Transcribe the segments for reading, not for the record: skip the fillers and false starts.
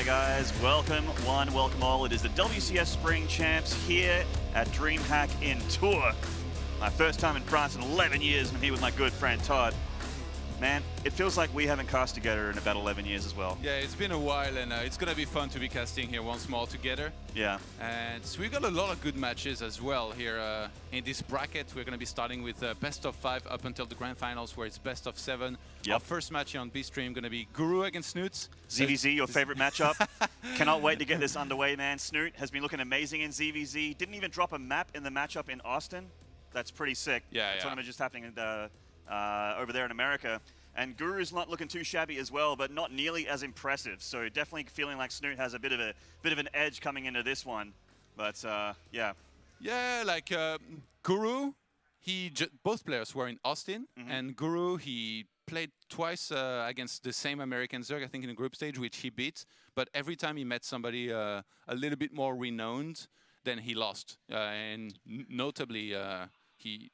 guys, welcome one, welcome all. It is the WCS Spring Champs here at DreamHack in Tours. My first time in France in 11 years, and I'm here with my good friend Todd. Man, it feels like we haven't cast together in about 11 years as well. Yeah, it's been a while, and it's going to be fun to be casting here once more together. Yeah. And so we've got a lot of good matches as well here in this bracket. We're going to be starting with best of 5 up until the grand finals, where it's best of 7. Yep. Our first match here on B-Stream going to be Guru against Snute. ZvZ, your favorite matchup. Cannot wait to get this underway, man. Snute has been looking amazing in ZvZ. Didn't even drop a map in the matchup in Austin. That's pretty sick. Yeah, the tournament just happening over there in America. And Guru's not looking too shabby as well, but not nearly as impressive. So definitely feeling like Snute has a bit of an edge coming into this one. But yeah. Yeah, like Guru, both players were in Austin, and Guru, he played twice against the same American Zerg, I think, in the group stage, which he beat. But every time he met somebody a little bit more renowned, then he lost. And notably, he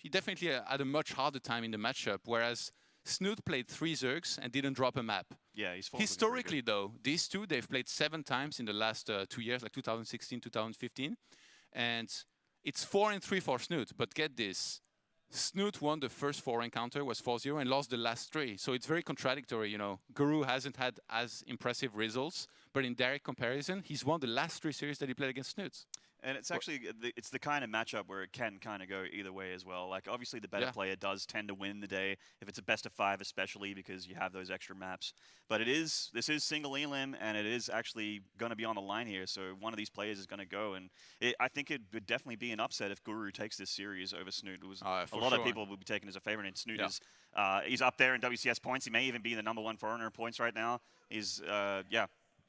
definitely had a much harder time in the matchup, whereas Snute played 3 Zergs and didn't drop a map. Yeah, he's historically, though, these two, they've played 7 times in the last 2 years, like 2016, 2015. And it's 4-3 for Snute. But get this, Snute won the first 4 encounter, was 4-0, and lost the last 3. So it's very contradictory, you know. Guru hasn't had as impressive results, but in direct comparison, he's won the last 3 series that he played against Snute. And it's actually, it's the kind of matchup where it can kind of go either way as well. Like, obviously, the better player does tend to win the day, if it's a best of 5 especially, because you have those extra maps. But this is single elim, and it is actually going to be on the line here, so one of these players is going to go. And I think it would definitely be an upset if Guru takes this series over Snute. A lot of people will be taking as a favorite, and Snute is he's up there in WCS points. He may even be the #1 foreigner points right now. He's,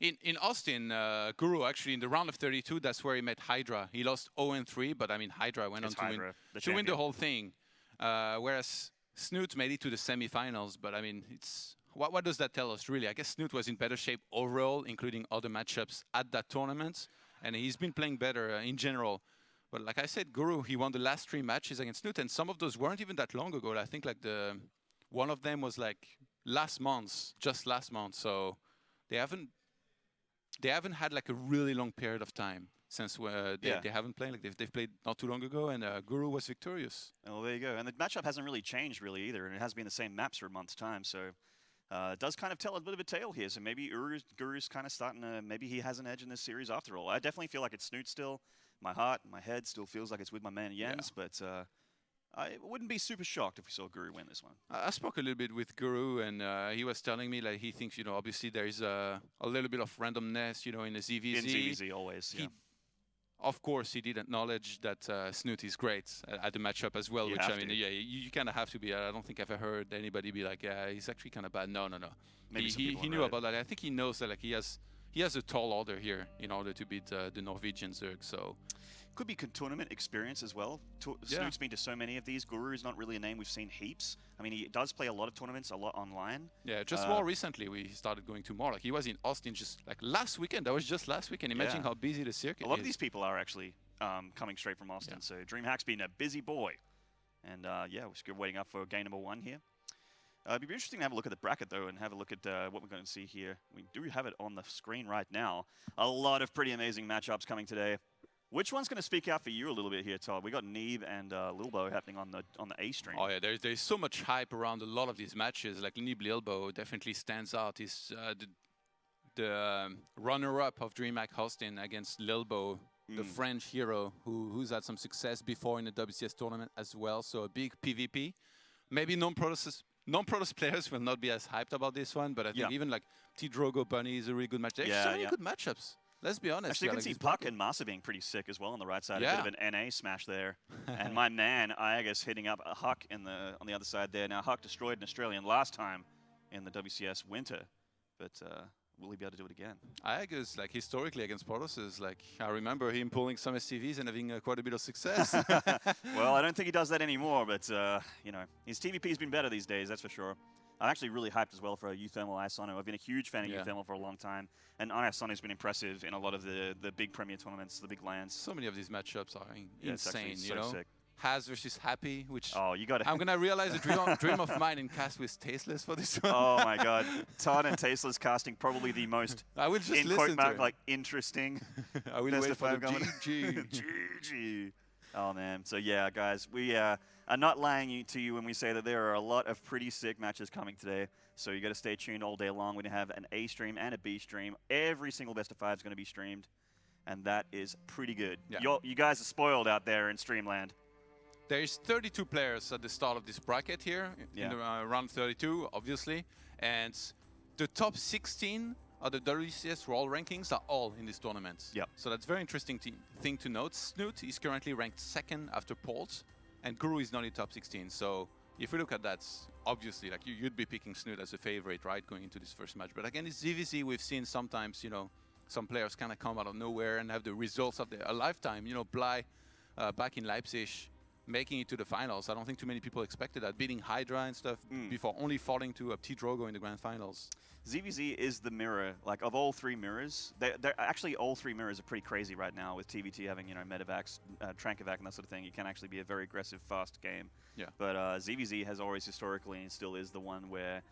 In Austin, Guru, actually, in the round of 32, that's where he met Hydra. He lost 0-3, but I mean, Hydra went on to win the whole thing. Whereas Snute made it to the semifinals, but I mean, what does that tell us, really? I guess Snute was in better shape overall, including other matchups at that tournament, and he's been playing better in general. But like I said, Guru, he won the last 3 matches against Snute, and some of those weren't even that long ago. I think like one of them was like just last month, so they haven't had like a really long period of time since they haven't played. Like they've played not too long ago, and Guru was victorious. Oh, there you go. And the matchup hasn't really changed really either, and it has been the same maps for a month's time. So it does kind of tell a bit of a tale here. So maybe Guru's kind of starting to, maybe he has an edge in this series after all. I definitely feel like it's Snute still. My heart, my head still feels like it's with my man Jens, but I wouldn't be super shocked if we saw Guru win this one. I spoke a little bit with Guru, and he was telling me like he thinks, you know, obviously there is a little bit of randomness, you know, in the ZvZ. In ZvZ, always, yeah. Of course, he did acknowledge that Snute is great at the matchup as well, which I mean, you kind of have to be. I don't think I've ever heard anybody be like, yeah, he's actually kind of bad. No. Maybe he knew about that. I think he knows that like he has a tall order here in order to beat the Norwegian Zerg. So. Could be tournament experience as well. Snoot's been to so many of these. Guru is not really a name we've seen heaps. I mean, he does play a lot of tournaments, a lot online. Yeah, just more recently we started going to more. Like he was in Austin just like last weekend. That was just last weekend. Imagine how busy the circuit is. A lot of these people are actually coming straight from Austin. So DreamHack's been a busy boy. And yeah, we're still waiting up for game #1 here. It'd be interesting to have a look at the bracket, though, and have a look at what we're going to see here. We do have it on the screen right now. A lot of pretty amazing matchups coming today. Which one's going to speak out for you a little bit here, Todd? We got Neeb and Lilbo happening on the A stream. Oh yeah, there's so much hype around a lot of these matches. Like Neeb Lilbo definitely stands out. He's the runner-up of DreamHack hosting against Lilbo, the French hero who's had some success before in the WCS tournament as well. So a big PvP. Maybe non-Protoss players will not be as hyped about this one, but I think even like T-Drogo Bunny is a really good match. There's so many good matchups. Let's be honest. Actually, you can see Puck and Masa being pretty sick as well on the right side. A bit of an NA smash there. And my man, Iagus, hitting up a Huck on the other side there. Now, Huck destroyed an Australian last time in the WCS winter. But will he be able to do it again? Iagus, like, historically against Protoss, like, I remember him pulling some SCVs and having quite a bit of success. Well, I don't think he does that anymore, but, you know, his TVP's been better these days, that's for sure. I'm actually really hyped as well for Uthermal Iosono. I've been a huge fan of Uthermal for a long time, and Iosono's been impressive in a lot of the big Premier tournaments, the big lands. So many of these matchups are insane, you know? Sick. Has versus Happy, which you got. I'm gonna realize a dream of mine in cast with Tasteless for this one. Oh my God, Ton and Tasteless casting probably the most. I will just in listen quote mark, to like interesting. I will wait for the GG. GG. Oh man. So yeah, guys, we are not lying to you when we say that there are a lot of pretty sick matches coming today. So you got to stay tuned all day long. We're gonna have an A stream and a B stream. Every single best of 5 is gonna be streamed, and that is pretty good. Yeah. You guys are spoiled out there in Streamland. There's 32 players at the start of this bracket here, in the, round 32, obviously. And the top 16 of the WCS World rankings are all in this tournament. Yep. So that's very interesting thing to note. Snute is currently ranked 2nd after Polt, and Guru is not in top 16. So if we look at that, obviously, like you'd be picking Snute as a favorite, right, going into this first match. But again, it's ZvZ. We've seen sometimes, you know, some players kind of come out of nowhere and have the results of a lifetime. You know, Bly back in Leipzig, making it to the finals. I don't think too many people expected that, beating Hydra and stuff before only falling to T-Drogo in the grand finals. ZvZ is the mirror, like, of all 3 mirrors. They're actually, all 3 mirrors are pretty crazy right now with TVT having, you know, Medivacs, Trankovac and that sort of thing. You can actually be a very aggressive, fast game. Yeah. But ZvZ has always historically and still is the one where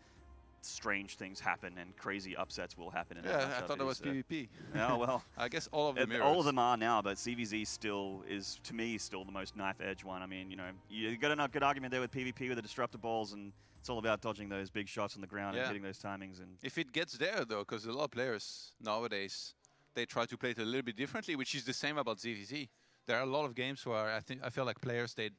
strange things happen and crazy upsets will happen. In that I thought that was PvP. Oh, well. I guess all of the mirrors. All of them are now, but ZvZ still is, to me, still the most knife-edge one. I mean, you know, you got a good argument there with PvP with the disruptor balls, and it's all about dodging those big shots on the ground and hitting those timings. And if it gets there, though, because a lot of players nowadays, they try to play it a little bit differently, which is the same about ZvZ. There are a lot of games where I feel like players, they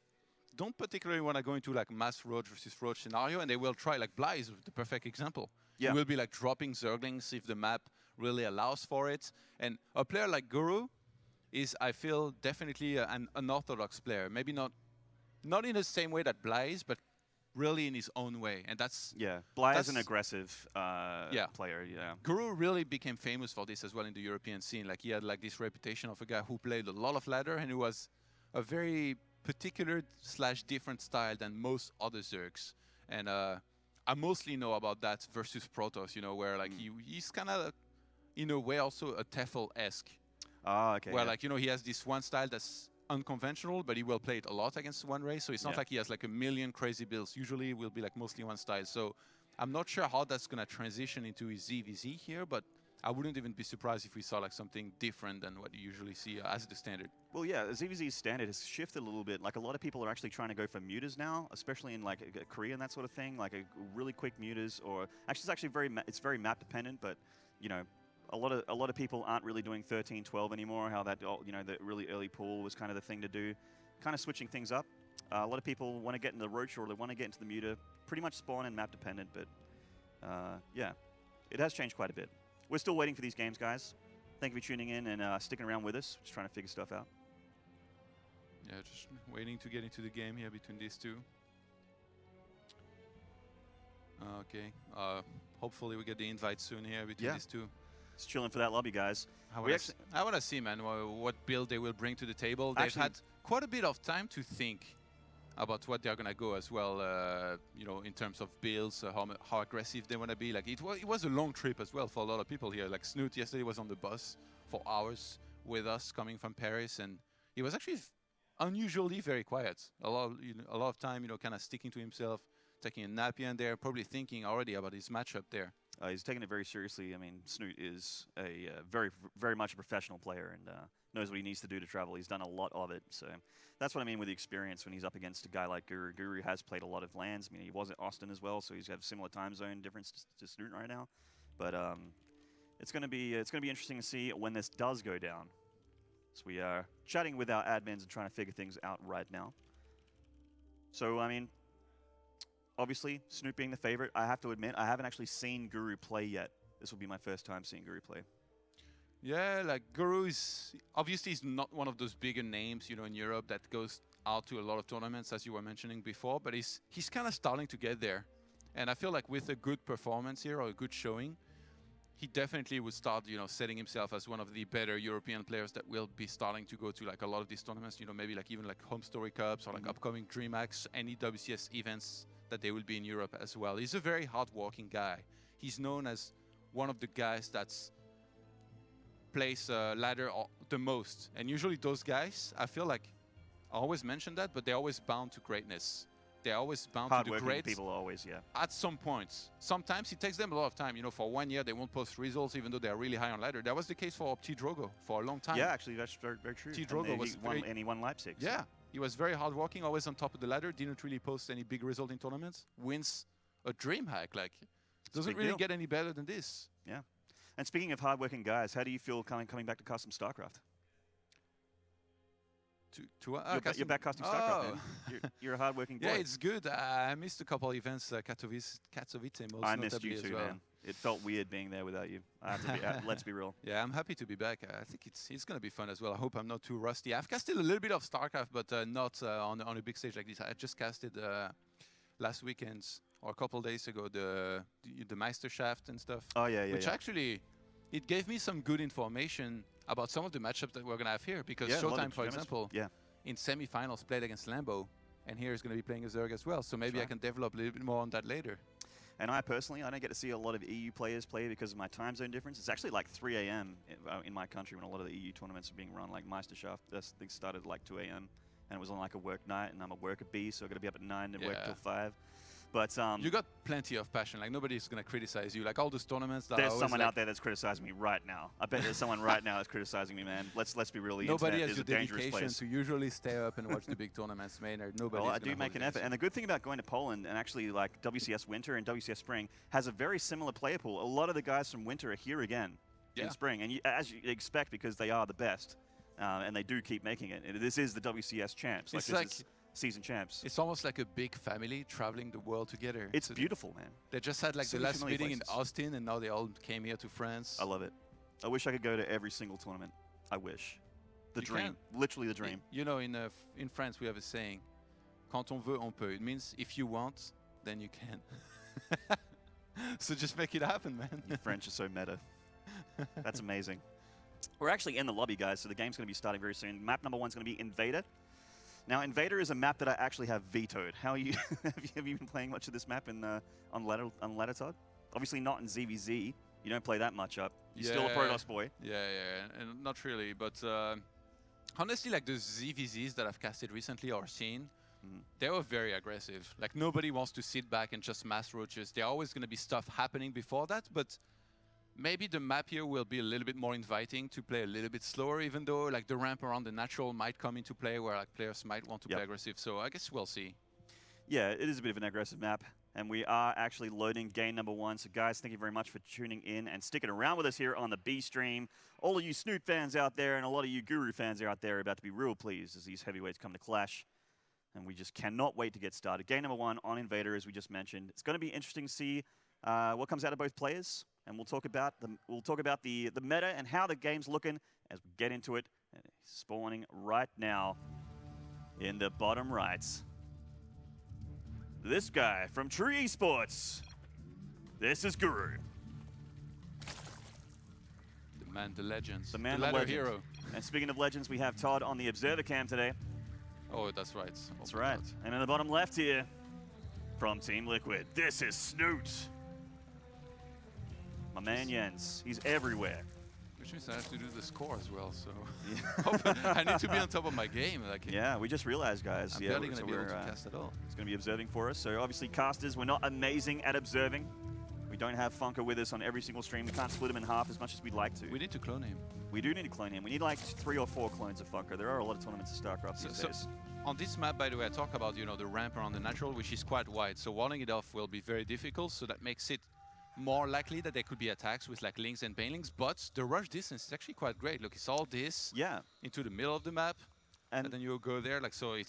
don't particularly want to go into like mass Roach versus Roach scenario, and they will try, like Bly is the perfect example. Yeah. He will be like dropping Zerglings if the map really allows for it. And a player like Guru is, I feel, definitely an unorthodox player. Maybe not in the same way that Bly is, but really in his own way. And that's... Yeah, Bly is an aggressive player, Guru really became famous for this as well in the European scene. Like, he had like this reputation of a guy who played a lot of ladder, and who was a very particular / different style than most other Zergs. And I mostly know about that versus Protoss, you know, where like he's kind of, in a way, also a Tefl-esque. Ah, okay. Where like, you know, he has this one style that's unconventional, but he will play it a lot against one race. So it's not like he has like a million crazy builds. Usually it will be like mostly one style. So I'm not sure how that's going to transition into his ZvZ here, but I wouldn't even be surprised if we saw like something different than what you usually see as the standard. Well, yeah, ZvZ's standard has shifted a little bit. Like, a lot of people are actually trying to go for mutas now, especially in like Korea and that sort of thing. Like a really quick mutas, or actually it's actually very map dependent. But you know, a lot of people aren't really doing 13-12 anymore. How that, you know, the really early pool was kind of the thing to do. Kind of switching things up. A lot of people want to get into the Roach, or they want to get into the muta. Pretty much spawn and map dependent, but yeah, it has changed quite a bit. We're still waiting for these games, guys. Thank you for tuning in and sticking around with us. Just trying to figure stuff out. Yeah, just waiting to get into the game here between these two. Okay. Hopefully we get the invite soon here between these two. Just chilling for that lobby, guys. I want to see, man, what build they will bring to the table. They've had quite a bit of time to think about what they're gonna go as well, you know, in terms of builds, how aggressive they want to be. Like, it was a long trip as well for a lot of people here. Like Snute yesterday was on the bus for hours with us coming from Paris, and he was actually unusually very quiet. A lot of time, you know, kind of sticking to himself, taking a nap here and there, probably thinking already about his matchup there. He's taking it very seriously. I mean, Snute is a very much a professional player, and knows what he needs to do to travel. He's done a lot of it, so that's what I mean with the experience when he's up against a guy like Guru. Guru has played a lot of lands. I mean, he was at Austin as well, so he's got a similar time zone difference to Snute right now. But it's gonna be interesting to see when this does go down. So we are chatting with our admins and trying to figure things out right now. So I mean, obviously, Snute being the favorite, I have to admit, I haven't actually seen Guru play yet. This will be my first time seeing Guru play. Yeah, like Guru is, obviously he's not one of those bigger names, you know, in Europe that goes out to a lot of tournaments, as you were mentioning before, but he's kind of starting to get there. And I feel like with a good performance here, or a good showing, he definitely would start, you know, setting himself as one of the better European players that will be starting to go to like a lot of these tournaments, you know, maybe like even like Home Story Cups or like upcoming DreamHacks, any WCS events that they will be in Europe as well. He's a very hard-working guy. He's known as one of the guys that's plays ladder the most. And usually those guys, I feel like, always mention that, but they're always bound to greatness. They're always bound to do great. People always, yeah. At some points. Sometimes it takes them a lot of time. You know, for 1 year, they won't post results even though they're really high on ladder. That was the case for T-Drogo for a long time. Yeah, actually, that's very, very true. T-Drogo was and he won Leipzig. So. Yeah, he was very hardworking, always on top of the ladder, didn't really post any big result in tournaments, wins a DreamHack. Like, doesn't really get any better than this. Yeah. And speaking of hardworking guys, how do you feel coming back to custom StarCraft? You're back custom StarCraft, man. You're a hardworking boy. Yeah, it's good. I missed a couple of events, Katowice most I missed you too, man. It felt weird being there without you. I have to be, let's be real. Yeah, I'm happy to be back. I think it's going to be fun as well. I hope I'm not too rusty. I've casted a little bit of StarCraft, but not on a big stage like this. I just casted last weekend or a couple of days ago the Meisterschaft and stuff. Oh, yeah, yeah. Which actually, it gave me some good information about some of the matchups that we're going to have here. Because Showtime, for example, in semifinals played against Lambo, and here is going to be playing a Zerg as well. So maybe I can develop a little bit more on that later. And I personally, I don't get to see a lot of EU players play because of my time zone difference. It's actually like 3 a.m. In my country when a lot of the EU tournaments are being run, like Meisterschaft. They started at like 2 a.m. and it was on like a work night, and I'm a worker bee, so I've got to be up at 9 and work till 5. But you got plenty of passion. Like nobody's gonna criticize you. Like all those tournaments. That there's someone out there that's criticizing me right now. I bet there's someone right now that's criticizing me, man. Let's be real. The nobody internet has is the a dangerous dedication place. to usually stay up and watch the big tournaments, Maynard. Nobody. Well, I do make an effort, and the good thing about going to Poland and actually like WCS Winter and WCS Spring has a very similar player pool. A lot of the guys from Winter are here again in Spring, and as you expect, because they are the best, and they do keep making it. This is the WCS champs. It's like season champs. It's almost like a big family traveling the world together. It's so beautiful, man. They just had like the last meeting in Austin, and now they all came here to France. I love it. I wish I could go to every single tournament. I wish. The dream. Literally the dream. You know, in France, we have a saying, quand on veut, on peut. It means if you want, then you can. So just make it happen, man. You French are so meta. That's amazing. We're actually in the lobby, guys, so the game's going to be starting very soon. Map number 1 is going to be Invader. Now, Invader is a map that I actually have vetoed. How are you? have you been playing much of this map on ladder Todd? Obviously not in ZvZ. You don't play that much up. You're still a Protoss boy. Yeah, and not really. But honestly, like the ZvZs that I've casted recently or seen, they were very aggressive. Like nobody wants to sit back and just mass roaches. There's always going to be stuff happening before that, but maybe the map here will be a little bit more inviting to play a little bit slower, even though like the ramp around the natural might come into play where like players might want to play aggressive. So I guess we'll see. Yeah, it is a bit of an aggressive map, and we are actually loading game number 1. So guys, thank you very much for tuning in and sticking around with us here on the B stream. All of you Snute fans out there and a lot of you Guru fans out there are about to be real pleased as these heavyweights come to clash. And we just cannot wait to get started. Game number 1 on Invader, as we just mentioned. It's going to be interesting to see what comes out of both players. And we'll talk about the meta and how the game's looking as we get into it. And it's spawning right now in the bottom right. This guy from True eSports. This is Guru. The man, the legends. The man, the legend. Hero. And speaking of legends, we have Todd on the Observer Cam today. Oh, that's right. That's right. And in the bottom left here, from Team Liquid, this is Snute. My man Jens, he's everywhere. Which means I have to do the score as well, so I need to be on top of my game. Like, yeah, we just realized, guys. I'm barely going to be able to cast at all. He's going to be observing for us. So obviously, casters, we're not amazing at observing. We don't have Funker with us on every single stream. We can't split him in half as much as we'd like to. We need to clone him. We do need to clone him. We need like 3 or 4 clones of Funker. There are a lot of tournaments of StarCraft these days. On this map, by the way, I talk about the ramp around the natural, which is quite wide. So walling it off will be very difficult. So that makes it more likely that there could be attacks with like links and banelings, but the rush distance is actually quite great. Look, it's all this into the middle of the map, and then you'll go there. Like, so it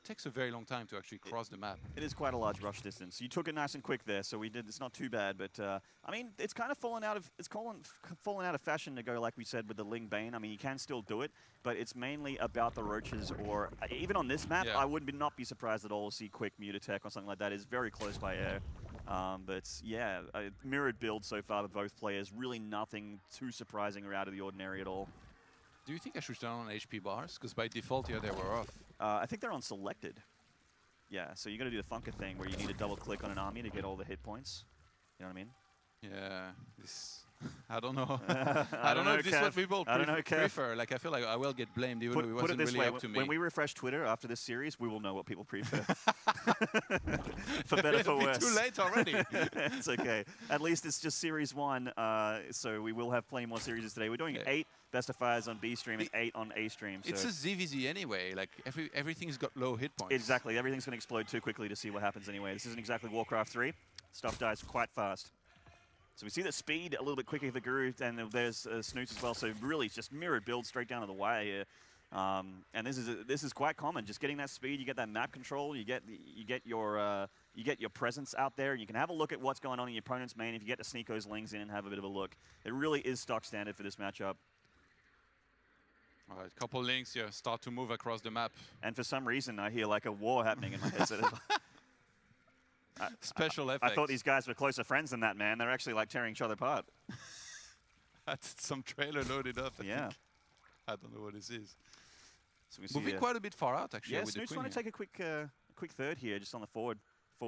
takes a very long time to actually cross the map. It is quite a large rush distance. You took it nice and quick there, so we did. It's not too bad, but I mean, it's kind of fallen out of fashion to go like we said with the Ling Bane. I mean, you can still do it, but it's mainly about the roaches. Or even on this map, I would not be surprised at all to see quick mute attack or something like that. It's very close by air. But yeah, a mirrored build so far with both players. Really nothing too surprising or out of the ordinary at all. Do you think I should turn on HP bars? Because by default here they were off. I think they're on selected. Yeah, so you got to do the Funker thing where you need to double click on an army to get all the hit points. You know what I mean? Yeah. This I don't know. I don't know if this is what people prefer. Like, I feel like I will get blamed even though it wasn't really up to me. When we refresh Twitter after this series, we will know what people prefer. For better, for worse. Too late already. It's okay. At least it's just Series 1, so we will have plenty more series today. We're doing 8 best of 5s on B stream and 8 on A stream. So it's a ZvZ anyway. Like, everything's got low hit points. Exactly. Everything's going to explode too quickly to see what happens anyway. This isn't exactly Warcraft 3. Stuff dies quite fast. So we see that speed a little bit quicker for Guru, and there's Snute as well. So really, it's just mirrored build straight down to the wire here. And this is quite common. Just getting that speed, you get that map control, you get your presence out there, and you can have a look at what's going on in your opponent's main. If you get to sneak those lings in and have a bit of a look, it really is stock standard for this matchup. All right, couple links here start to move across the map. And for some reason, I hear like a war happening in my headset. Special effects. I thought these guys were closer friends than that, man. They're actually like tearing each other apart. That's some trailer loaded up. I think. I don't know what this is. So we see moving quite a bit far out, actually. Yeah, Snoot's trying to take a quick third here, just on the forward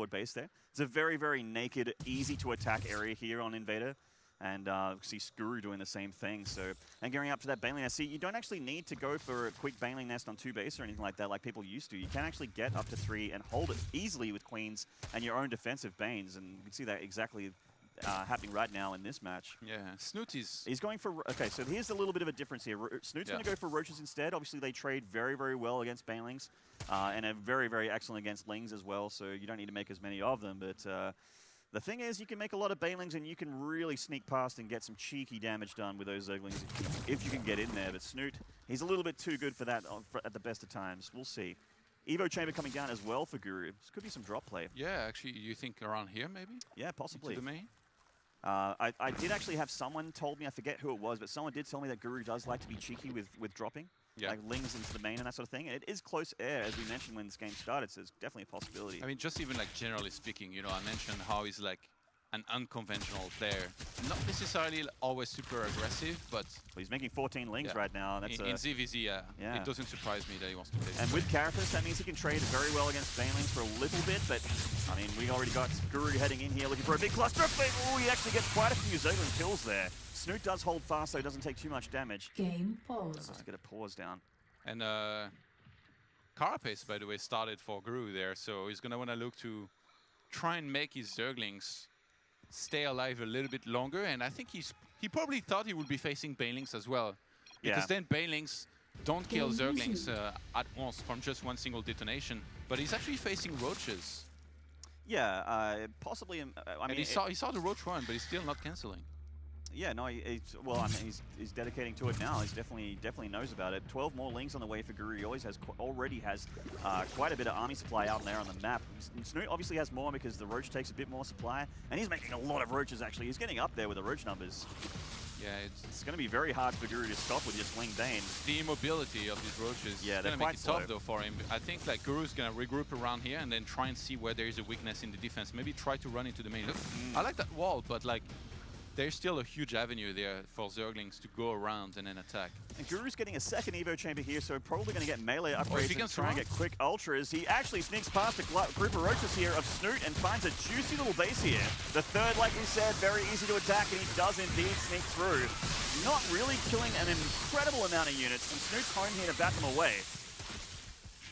base there. It's a very, very naked, easy to attack area here on Invader. And see Skuru doing the same thing. So, and going up to that Baneling Nest. See, you don't actually need to go for a quick Baneling Nest on 2 base or anything like that like people used to. You can actually get up to 3 and hold it easily with Queens and your own defensive Banes. And you can see that exactly happening right now in this match. Yeah, Snute is... He's going for... Okay, so here's a little bit of a difference here. Snoot's going to go for Roaches instead. Obviously, they trade very, very well against Banelings. And are very, very excellent against Lings as well. So you don't need to make as many of them. But... the thing is, you can make a lot of Banelings, and you can really sneak past and get some cheeky damage done with those Zerglings if you can get in there. But Snute, he's a little bit too good for that at the best of times. We'll see. Evo Chamber coming down as well for Guru. This could be some drop play. Yeah, actually, you think around here, maybe? Yeah, possibly. Into the main? I did actually have someone told me, I forget who it was, but someone did tell me that Guru does like to be cheeky with dropping. Like Lings into the main and that sort of thing. It is close air, as we mentioned when this game started, so it's definitely a possibility. I mean, just even like generally speaking, you know, I mentioned how he's like an unconventional player. Not necessarily always super aggressive, but... Well, he's making 14 Lings right now. And that's in ZvZ, it doesn't surprise me that he wants to play. And with Carapace, that means he can trade very well against Banelings for a little bit, but, I mean, we already got Guru heading in here looking for a big cluster. Oh, he actually gets quite a few Zergling kills there. Snute does hold fast, so he doesn't take too much damage. Game pause. Just get a pause down. And Carapace, by the way, started for Guru there, so he's going to want to look to try and make his Zerglings stay alive a little bit longer. And I think he probably thought he would be facing Banelings as well. Because then Banelings don't kill Zerglings at once from just one single detonation. But he's actually facing Roaches. Yeah, possibly. I mean, he saw the Roach run, but he's still not canceling. Yeah, no, well, I mean, he's dedicating to it now. He's definitely knows about it. 12 more Lings on the way for Guru. He already has quite a bit of army supply out there on the map. Snute obviously has more because the Roach takes a bit more supply, and he's making a lot of Roaches, actually. He's getting up there with the Roach numbers. Yeah, it's going to be very hard for Guru to stop with just Ling Bane. The immobility of these Roaches is going to make it tough, though, for him. I think like Guru's going to regroup around here and then try and see where there is a weakness in the defense. Maybe try to run into the main. Look, I like that wall, but like... there's still a huge avenue there for Zerglings to go around and then attack. And Guru's getting a second Evo Chamber here, so probably going to get melee upgrades and try and get quick ultras. He actually sneaks past a group of Roaches here of Snute and finds a juicy little base here. The third, like we said, very easy to attack, and he does indeed sneak through. Not really killing an incredible amount of units, and Snute's home here to bat them away.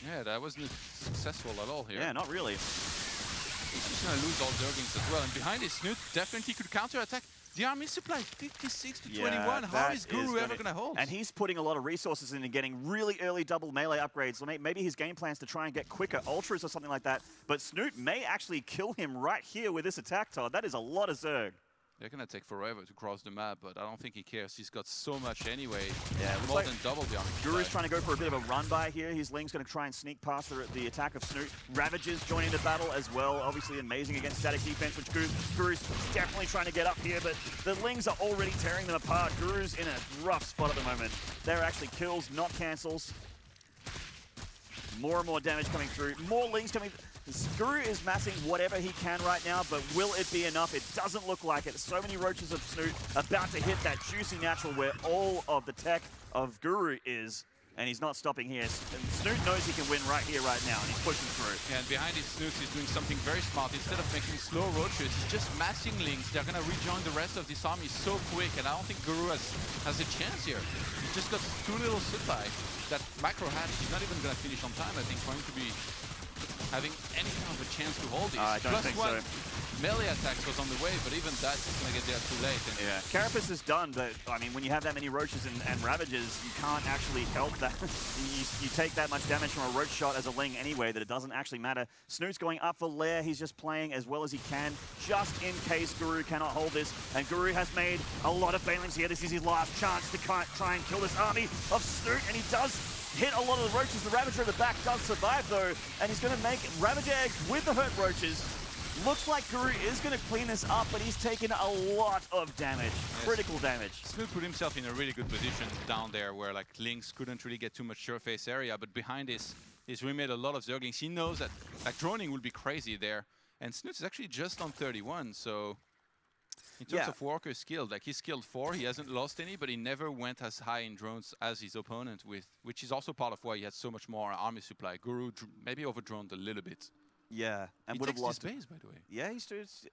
Yeah, that wasn't successful at all here. Yeah, not really. He's just going to lose all Zerglings as well, and behind his Snute definitely could counter-attack. The army supply 56 to 21. How is Guru ever going to hold? And he's putting a lot of resources into getting really early double melee upgrades. Maybe his game plan's to try and get quicker ultras or something like that. But Snute may actually kill him right here with this attack, Todd. That is a lot of Zerg. They're going to take forever to cross the map, but I don't think he cares. He's got so much anyway. Yeah, more than double the army. Guru's trying to go for a bit of a run by here. His Ling's going to try and sneak past the attack of Snute. Ravages joining the battle as well. Obviously amazing against static defense, which Guru's definitely trying to get up here, but the Lings are already tearing them apart. Guru's in a rough spot at the moment. They're actually kills, not cancels. More and more damage coming through. More Lings coming. Guru is massing whatever he can right now, but will it be enough? It doesn't look like it. So many Roaches of Snute about to hit that juicy natural where all of the tech of Guru is. and he's not stopping here. And Snute knows he can win right here, right now, and he's pushing through. Yeah, and behind his Snute, he's doing something very smart. Instead of making slow roaches, he's just massing links. They're going to rejoin the rest of this army so quick, and I don't think Guru has a chance here. He's just got too little supply. That macro hatch, he's not even going to finish on time, I think, for him to be having any kind of a chance to hold these. I don't think so. Melee attacks was on the way, but even that's going to get there too late. And yeah, Carapace is done, but I mean, when you have that many roaches and ravages, you can't actually help that. you take that much damage from a roach shot as a ling anyway that it doesn't actually matter. Snute's going up for Lair. He's just playing as well as he can, just in case Guru cannot hold this. And Guru has made a lot of failings here. This is his last chance to try and kill this army of Snute, and he does hit a lot of the roaches. The Ravager at the back does survive though, and he's going to make Ravager eggs with the hurt roaches. Looks like Guru is going to clean this up, but he's taken a lot of damage, critical damage. Snute put himself in a really good position down there where like Lynx couldn't really get too much surface area, but behind this, he's remade a lot of Zerglings. He knows that like droning will be crazy there, and Snute is actually just on 31, so in terms of worker skilled, like he's skilled 4, he hasn't lost any, but he never went as high in drones as his opponent with, which is also part of why he has so much more army supply. Guru maybe overdroned a little bit. Yeah, and he would have lost base, by the way. Yeah, he's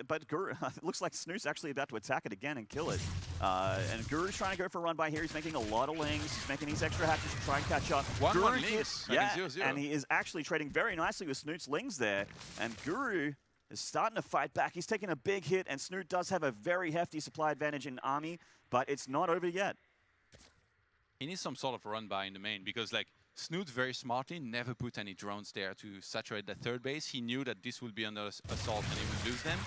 but Guru, it looks like Snute's actually about to attack it again and kill it. And Guru's trying to go for a run by here. He's making a lot of lings. He's making these extra hatches to try and catch up. One links. Yeah, 0-0. And he is actually trading very nicely with Snute's lings there. And Guru is starting to fight back. He's taking a big hit, and Snute does have a very hefty supply advantage in army, but it's not over yet. He needs some sort of run by in the main because, like, Snute very smartly never put any drones there to saturate the third base. He knew that this would be under assault and he would lose them.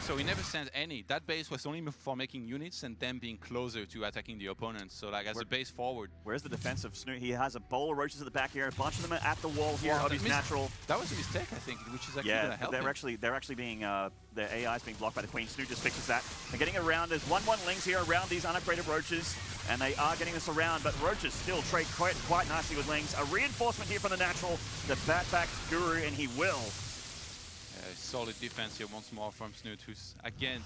So he never sent any. That base was only for making units and them being closer to attacking the opponents. So like as a base forward. Where's the defense of Snute? He has a bowl of roaches at the back here. A bunch of them are at the wall here of his natural. That was a mistake, I think, which is actually going to help they're actually being, their AI is being blocked by the Queen. Snute just fixes that. They're getting around. There's 1-1 lings here around these unupgraded roaches. And they are getting this around, but roaches still trade quite nicely with lings. A reinforcement here from the natural. The bat back Guru, and he will. Solid defense here once more from Snute, who's, again,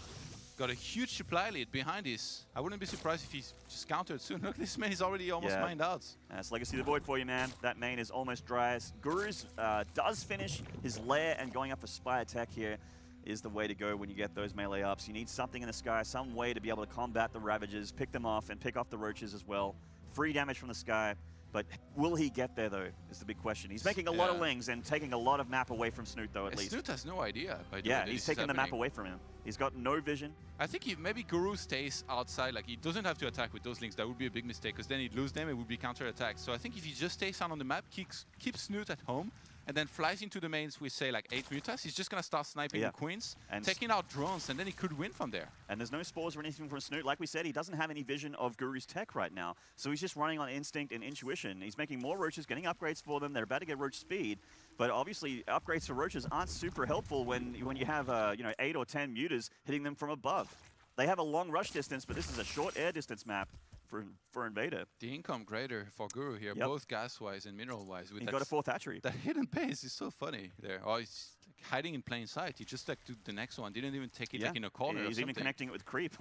got a huge supply lead behind this. I wouldn't be surprised if he's just countered soon. Look, this main is already almost mined out. That's Legacy of the Void for you, man. That main is almost dry. Guru's does finish his lair, and going up for spy attack here is the way to go when you get those melee ups. You need something in the sky, some way to be able to combat the Ravagers, pick them off, and pick off the roaches as well. Free damage from the sky. But will he get there, though, is the big question. He's making a lot of lings and taking a lot of map away from Snute, though, at least. Snute has no idea. He's taking the map away from him. He's got no vision. I think maybe Guru stays outside. Like, he doesn't have to attack with those links. That would be a big mistake, because then he'd lose them. It would be counter-attack. So I think if he just stays on the map, keeps Snute at home, and then flies into the mains with, say, like 8 mutas, he's just going to start sniping the queens, and taking out drones, and then he could win from there. And there's no spores or anything from Snute. Like we said, he doesn't have any vision of Guru's tech right now, so he's just running on instinct and intuition. He's making more roaches, getting upgrades for them. They're about to get roach speed, but obviously upgrades for roaches aren't super helpful when you have 8 or 10 mutas hitting them from above. They have a long rush distance, but this is a short air distance map for Invader. The income greater for Guru here, both gas-wise and mineral-wise. He got a 4th hatchery. That hidden base is so funny there. Oh, he's like hiding in plain sight. He just like took the next one. Didn't even take it like in a corner. He's even connecting it with creep.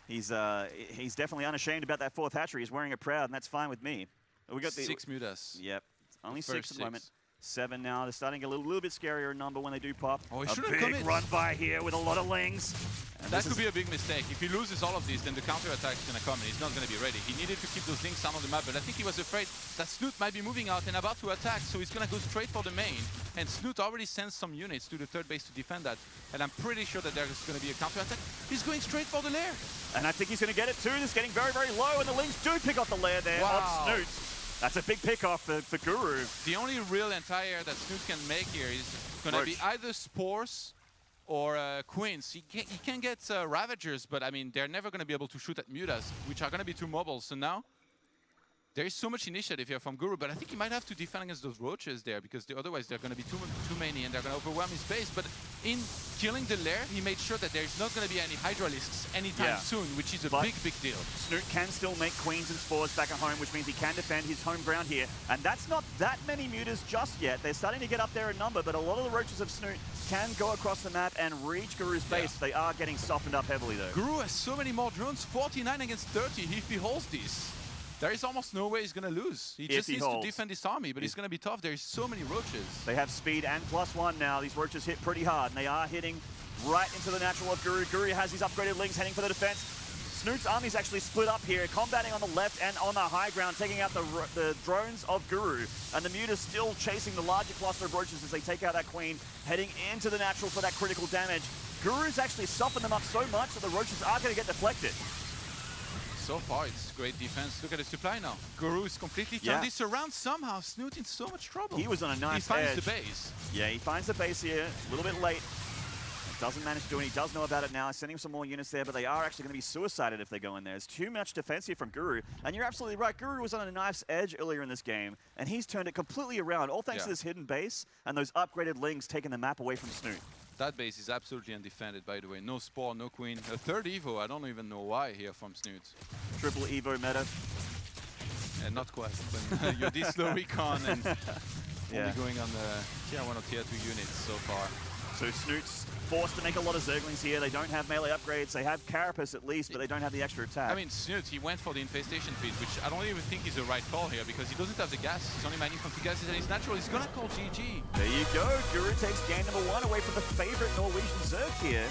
He's definitely unashamed about that 4th hatchery. He's wearing it proud, and that's fine with me. We got 6 mutas. Yep, only 6 at the moment. 7 now. They're starting to get a little bit scarier number when they do pop. Oh, a big run by here with a lot of lings. And that could be a big mistake. If he loses all of these, then the counter-attack is going to come and he's not going to be ready. He needed to keep those links down on the map, but I think he was afraid that Snute might be moving out and about to attack, so he's going to go straight for the main. And Snute already sends some units to the third base to defend that, and I'm pretty sure that there's going to be a counter-attack. He's going straight for the lair. And I think he's going to get it too. It's getting very, very low, and the lings do pick up the lair there of Snute. That's a big pick off for Guru. The only real anti-air that Snute can make here is going to be either spores or queens. He can get ravagers, but I mean, they're never going to be able to shoot at mutas, which are going to be too mobile. So now there is so much initiative here from Guru, but I think he might have to defend against those roaches there, because otherwise they're going to be too many and they're going to overwhelm his base. But in killing the lair, he made sure that there's not going to be any Hydralisks anytime soon, which is a big deal. Snute can still make queens and spores back at home, which means he can defend his home ground here. And that's not that many mutas just yet. They're starting to get up there in number, but a lot of the roaches of Snute can go across the map and reach Guru's base. They are getting softened up heavily, though. Guru has so many more drones, 49 against 30 if he holds these. There is almost no way he's going to lose. He just needs to defend this army, but it's going to be tough. There's so many roaches. They have speed and +1 now. These roaches hit pretty hard, and they are hitting right into the natural of Guru. Guru has his upgraded lings heading for the defense. Snute's army's actually split up here, combating on the left and on the high ground, taking out the drones of Guru. And the Muta's still chasing the larger cluster of roaches as they take out that queen, heading into the natural for that critical damage. Guru's actually softened them up so much that the roaches are going to get deflected. So far, it's great defense. Look at the supply now. Guru is completely turned this around somehow. Snute in so much trouble. He was on a nice edge. He finds the base. Yeah, he finds the base here, a little bit late. Doesn't manage to do it. He does know about it now. Sending some more units there, but they are actually going to be suicided if they go in there. There's too much defense here from Guru. And you're absolutely right. Guru was on a nice edge earlier in this game, and he's turned it completely around, all thanks to this hidden base and those upgraded lings taking the map away from Snute. That base is absolutely undefended, by the way. No Spore, no Queen. A third Evo, I don't even know why here from Snute. Triple Evo meta. Not quite. When you're this low recon and only going on the tier 1 or tier 2 units so far. So Snute's forced to make a lot of Zerglings here. They don't have melee upgrades. They have Carapace at least, but they don't have the extra attack. I mean, Snute, he went for the infestation feed, which I don't even think is the right call here because he doesn't have the gas. He's only mining from 2 gases and he's natural. He's gonna call GG. There you go. Guru takes game number 1 away from the favorite Norwegian Zerg here.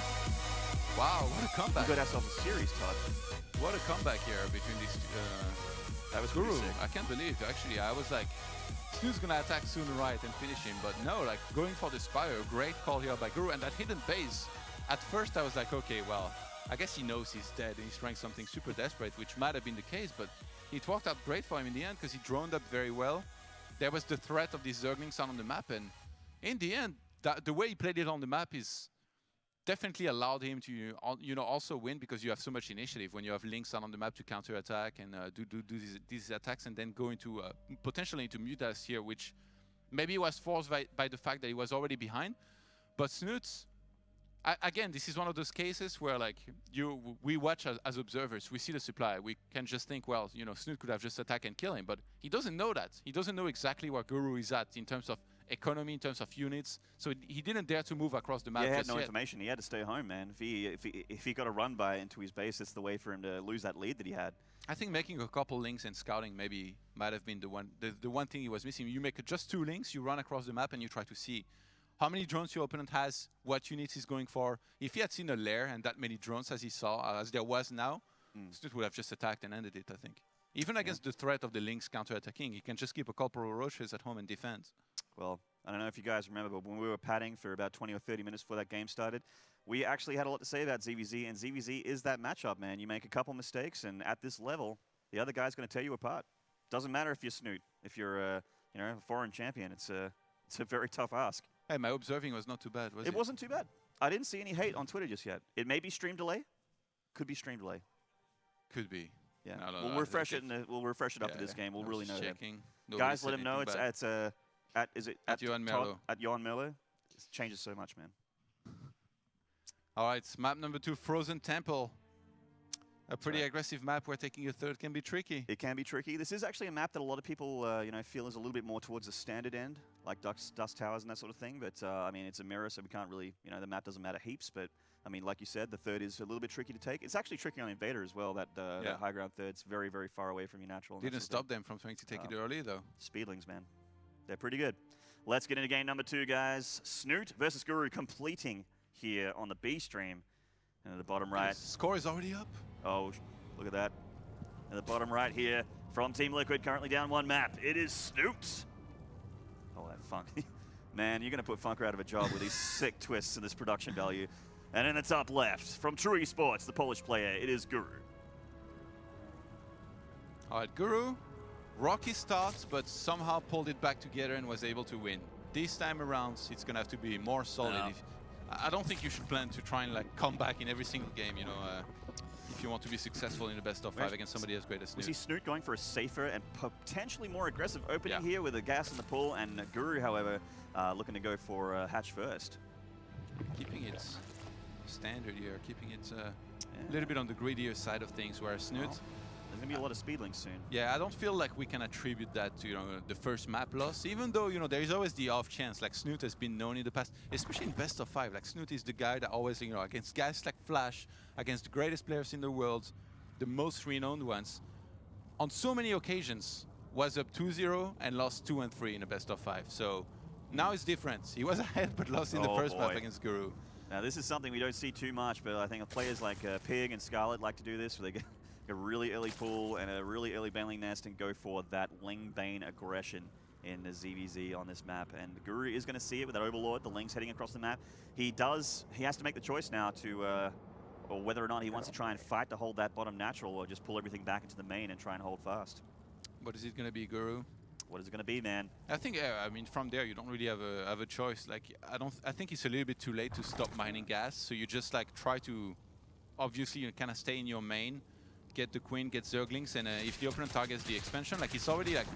Wow, what a comeback. We got ourselves a series, Todd. What a comeback here between these two. That was Guru. sick. I can't believe, actually. I was like, Snute's gonna attack soon right and finish him, but no, like going for the Spire, great call here by Guru, and that hidden base. At first I was like, okay, well, I guess he knows he's dead and he's trying something super desperate, which might have been the case, but it worked out great for him in the end because he droned up very well. There was the threat of these Zerglings on the map, and in the end, the way he played it on the map is definitely allowed him to, you know, also win because you have so much initiative when you have links on the map to counter attack and do these attacks and then go into potentially into Mutas here, which maybe was forced by the fact that he was already behind. But Snute, again, this is one of those cases where like we watch as observers, we see the supply, we can just think, well, you know, Snute could have just attacked and killed him, but he doesn't know that. He doesn't know exactly where Guru is at in terms of economy, in terms of units, so he didn't dare to move across the map. Yeah, he had no information. He had to stay home, man. If he got a run by into his base, it's the way for him to lose that lead that he had. I think making a couple links and scouting maybe might have been the one thing he was missing. You make just 2 links, you run across the map, and you try to see how many drones your opponent has, what units he's going for. If he had seen a lair and that many drones as he saw, as there was now, Snute would have just attacked and ended it, I think. Even against the threat of the links counter-attacking, he can just keep a couple of roaches at home and defend. Well, I don't know if you guys remember, but when we were padding for about 20 or 30 minutes before that game started, we actually had a lot to say about ZvZ, and ZvZ is that matchup, man. You make a couple mistakes, and at this level, the other guy's going to tear you apart. Doesn't matter if you're Snute, if you're a foreign champion. It's a very tough ask. Hey, my observing was not too bad, was it? It wasn't too bad. I didn't see any hate on Twitter just yet. It may be stream delay. Could be stream delay. Could be. Yeah, we'll refresh it. We'll refresh it after this game. We'll really know that. Guys, let him know it's at Johan Merlo. At Johan Merlo. It changes so much, man. All right, map number 2, Frozen Temple. A pretty aggressive map where taking a third can be tricky. It can be tricky. This is actually a map that a lot of people, feel is a little bit more towards the standard end, like Dust Towers and that sort of thing. But I mean, it's a mirror, so we can't really, the map doesn't matter heaps. But I mean, like you said, the third is a little bit tricky to take. It's actually tricky on Invader as well. That high ground third's very, very far away from your natural. Didn't stop them from trying to take it early though. Speedlings, man, they're pretty good. Let's get into game number 2, guys. Snute versus Guru completing here on the B stream. And at the bottom right, score is already up. Oh. Look at that. At the bottom right here, from Team Liquid, currently down 1 map. It is Snute. Oh, that Funk. Man, you're going to put Funker out of a job with these sick twists in this production value. And in the top left, from True eSports, the Polish player, it is Guru. All right, Guru, rocky starts, but somehow pulled it back together and was able to win. This time around, it's going to have to be more solid. I don't think you should plan to try and like come back in every single game, if you want to be successful in the best of 5 against somebody as great as Snute. We see Snute going for a safer and potentially more aggressive opening here with a gas in the pool, and Guru, however, looking to go for hatch first. Keeping it standard here, keeping it a little bit on the greedier side of things, where Snute... There's going to be a lot of speedlings soon. Yeah, I don't feel like we can attribute that to the first map loss, even though there is always the off chance. Like Snute has been known in the past, especially in best of 5. Like Snute is the guy that always, against guys like Flash, against the greatest players in the world, the most renowned ones, on so many occasions, was up 2-0 and lost 2 and 3 in a best of 5. So now it's different. He was ahead, but lost in the first map against Guru. Now this is something we don't see too much, but I think players like Pig and Scarlet like to do this, where they get a really early pull and a really early Baneling nest and go for that Ling Bane aggression in the ZvZ on this map. And Guru is going to see it with that Overlord, the Ling's heading across the map. He has to make the choice now to, or whether or not he wants to try and fight to hold that bottom natural, or just pull everything back into the main and try and hold fast. What is it going to be, Guru? What is it going to be, man? I think, I mean, from there you don't really have a choice. Like, I think it's a little bit too late to stop mining gas. So you just like try to, obviously, you kind of stay in your main, get the Queen, get Zerglings, and if the opponent targets the expansion, like it's already like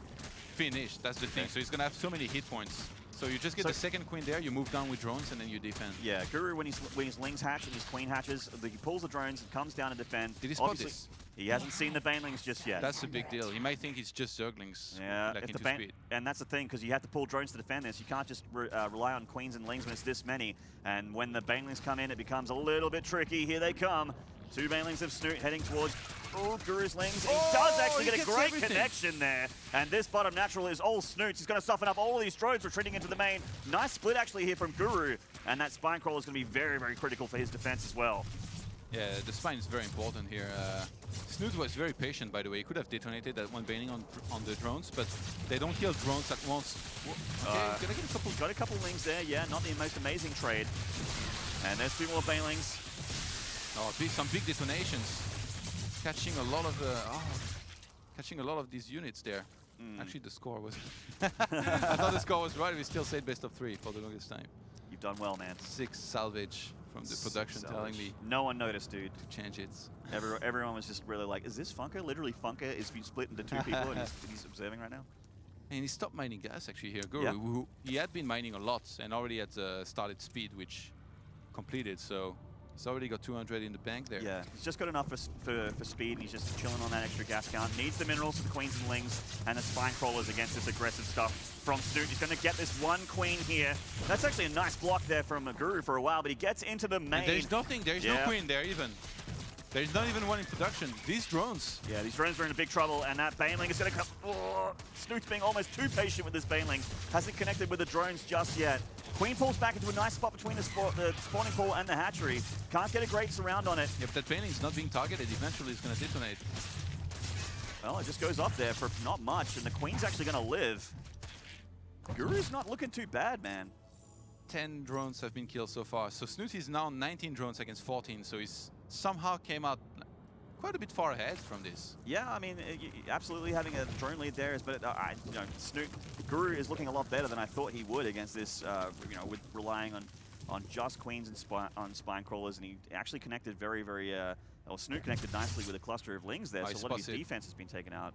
finished. That's the thing. So he's gonna have so many hit points. So you just get the second Queen there, you move down with drones, and then you defend. Yeah, Guru, when his Lings hatch and his Queen hatches, he pulls the drones and comes down and defend. Did he spot this? He hasn't seen the Banelings just yet. That's a big deal. He might think it's just Zerglings. Yeah, like into speed. And that's the thing, because you have to pull drones to defend this. You can't just rely on Queens and Lings when it's this many. And when the Banelings come in, it becomes a little bit tricky. Here they come. 2 Banelings of Snute heading towards Guru's Lings. He does actually get a great connection there. And this bottom natural is all Snutes. He's going to soften up all of these drones retreating into the main. Nice split actually here from Guru. And that Spine Crawler is going to be very, very critical for his defense as well. Yeah, the Spine is very important here. Snute was very patient, by the way. He could have detonated that one Baneling on the drones, but they don't kill drones at once. Okay, gonna get a couple. Got a couple Lings there, yeah, not the most amazing trade. And there's 2 more Banelings. Oh, some big detonations. Catching a lot of these units there. Actually, the score was. I thought the score was right. We still said best of 3 for the longest time. You've done well, man. 6 salvage from the production telling me. No one noticed, dude. To change it. Everyone was just really like, is this Funker? Literally, Funker is being split into 2 people, and he's observing right now. And he stopped mining gas actually here. Guru, who he had been mining a lot and already had started speed, which completed. So he's already got 200 in the bank there. Yeah, he's just got enough for speed, and he's just chilling on that extra gas count. Needs the minerals for the Queens and Lings, and the Spine Crawlers against this aggressive stuff from Snute. He's going to get this 1 Queen here. That's actually a nice block there from Guru for a while, but he gets into the main. And there's nothing, there's no Queen there even. There's not even one in production. These drones. Yeah, these drones are in big trouble, and that Baneling is going to come. Oh, Snute's being almost too patient with this Baneling. Hasn't connected with the drones just yet. Queen pulls back into a nice spot between the spawning pool and the hatchery. Can't get a great surround on it. If that Baneling's not being targeted, eventually it's going to detonate. Well, it just goes up there for not much, and the Queen's actually going to live. Guru's not looking too bad, man. 10 drones have been killed so far. So Snute is now 19 drones against 14, so he's somehow came out quite a bit far ahead from this. Yeah, I mean, absolutely having a drone lead there is, but Snute, Guru is looking a lot better than I thought he would against this, with relying on just Queens and Spine Crawlers, and he actually connected very, Snute connected nicely with a cluster of Lings there, so a lot of his defense has been taken out.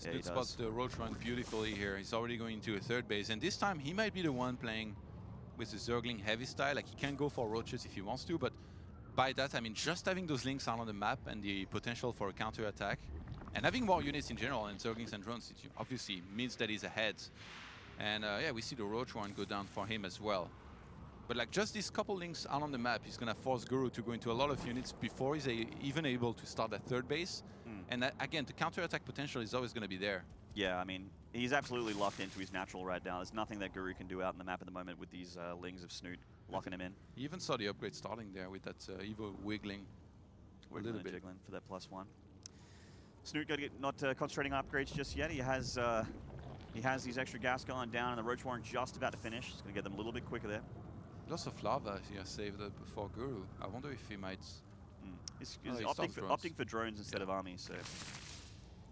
Snute spots the Roach Run beautifully here. He's already going to a 3rd base, and this time he might be the one playing with the Zergling heavy style. Like, he can go for Roaches if he wants to, but by that I mean just having those Lings out on the map and the potential for a counter attack, and having more units in general and Zerglings and drones, it obviously means that he's ahead. And yeah, we see the Roach one go down for him as well. But like just these couple Lings out on the map, he's gonna force Guru to go into a lot of units before he's even able to start that 3rd base. And that, again, the counter attack potential is always gonna be there. Yeah, I mean, he's absolutely locked into his natural right now. There's nothing that Guru can do out in the map at the moment with these Lings of Snute locking him in. You even saw the upgrade starting there with that Evo wiggling a little bit. Jiggling for that +1. Snute not concentrating on upgrades just yet. He has these extra gas going down, and the Roach Warren just about to finish. He's going to get them a little bit quicker there. Lots of lava here saved up before Guru. I wonder if he might... He's opting for drones instead of armies, so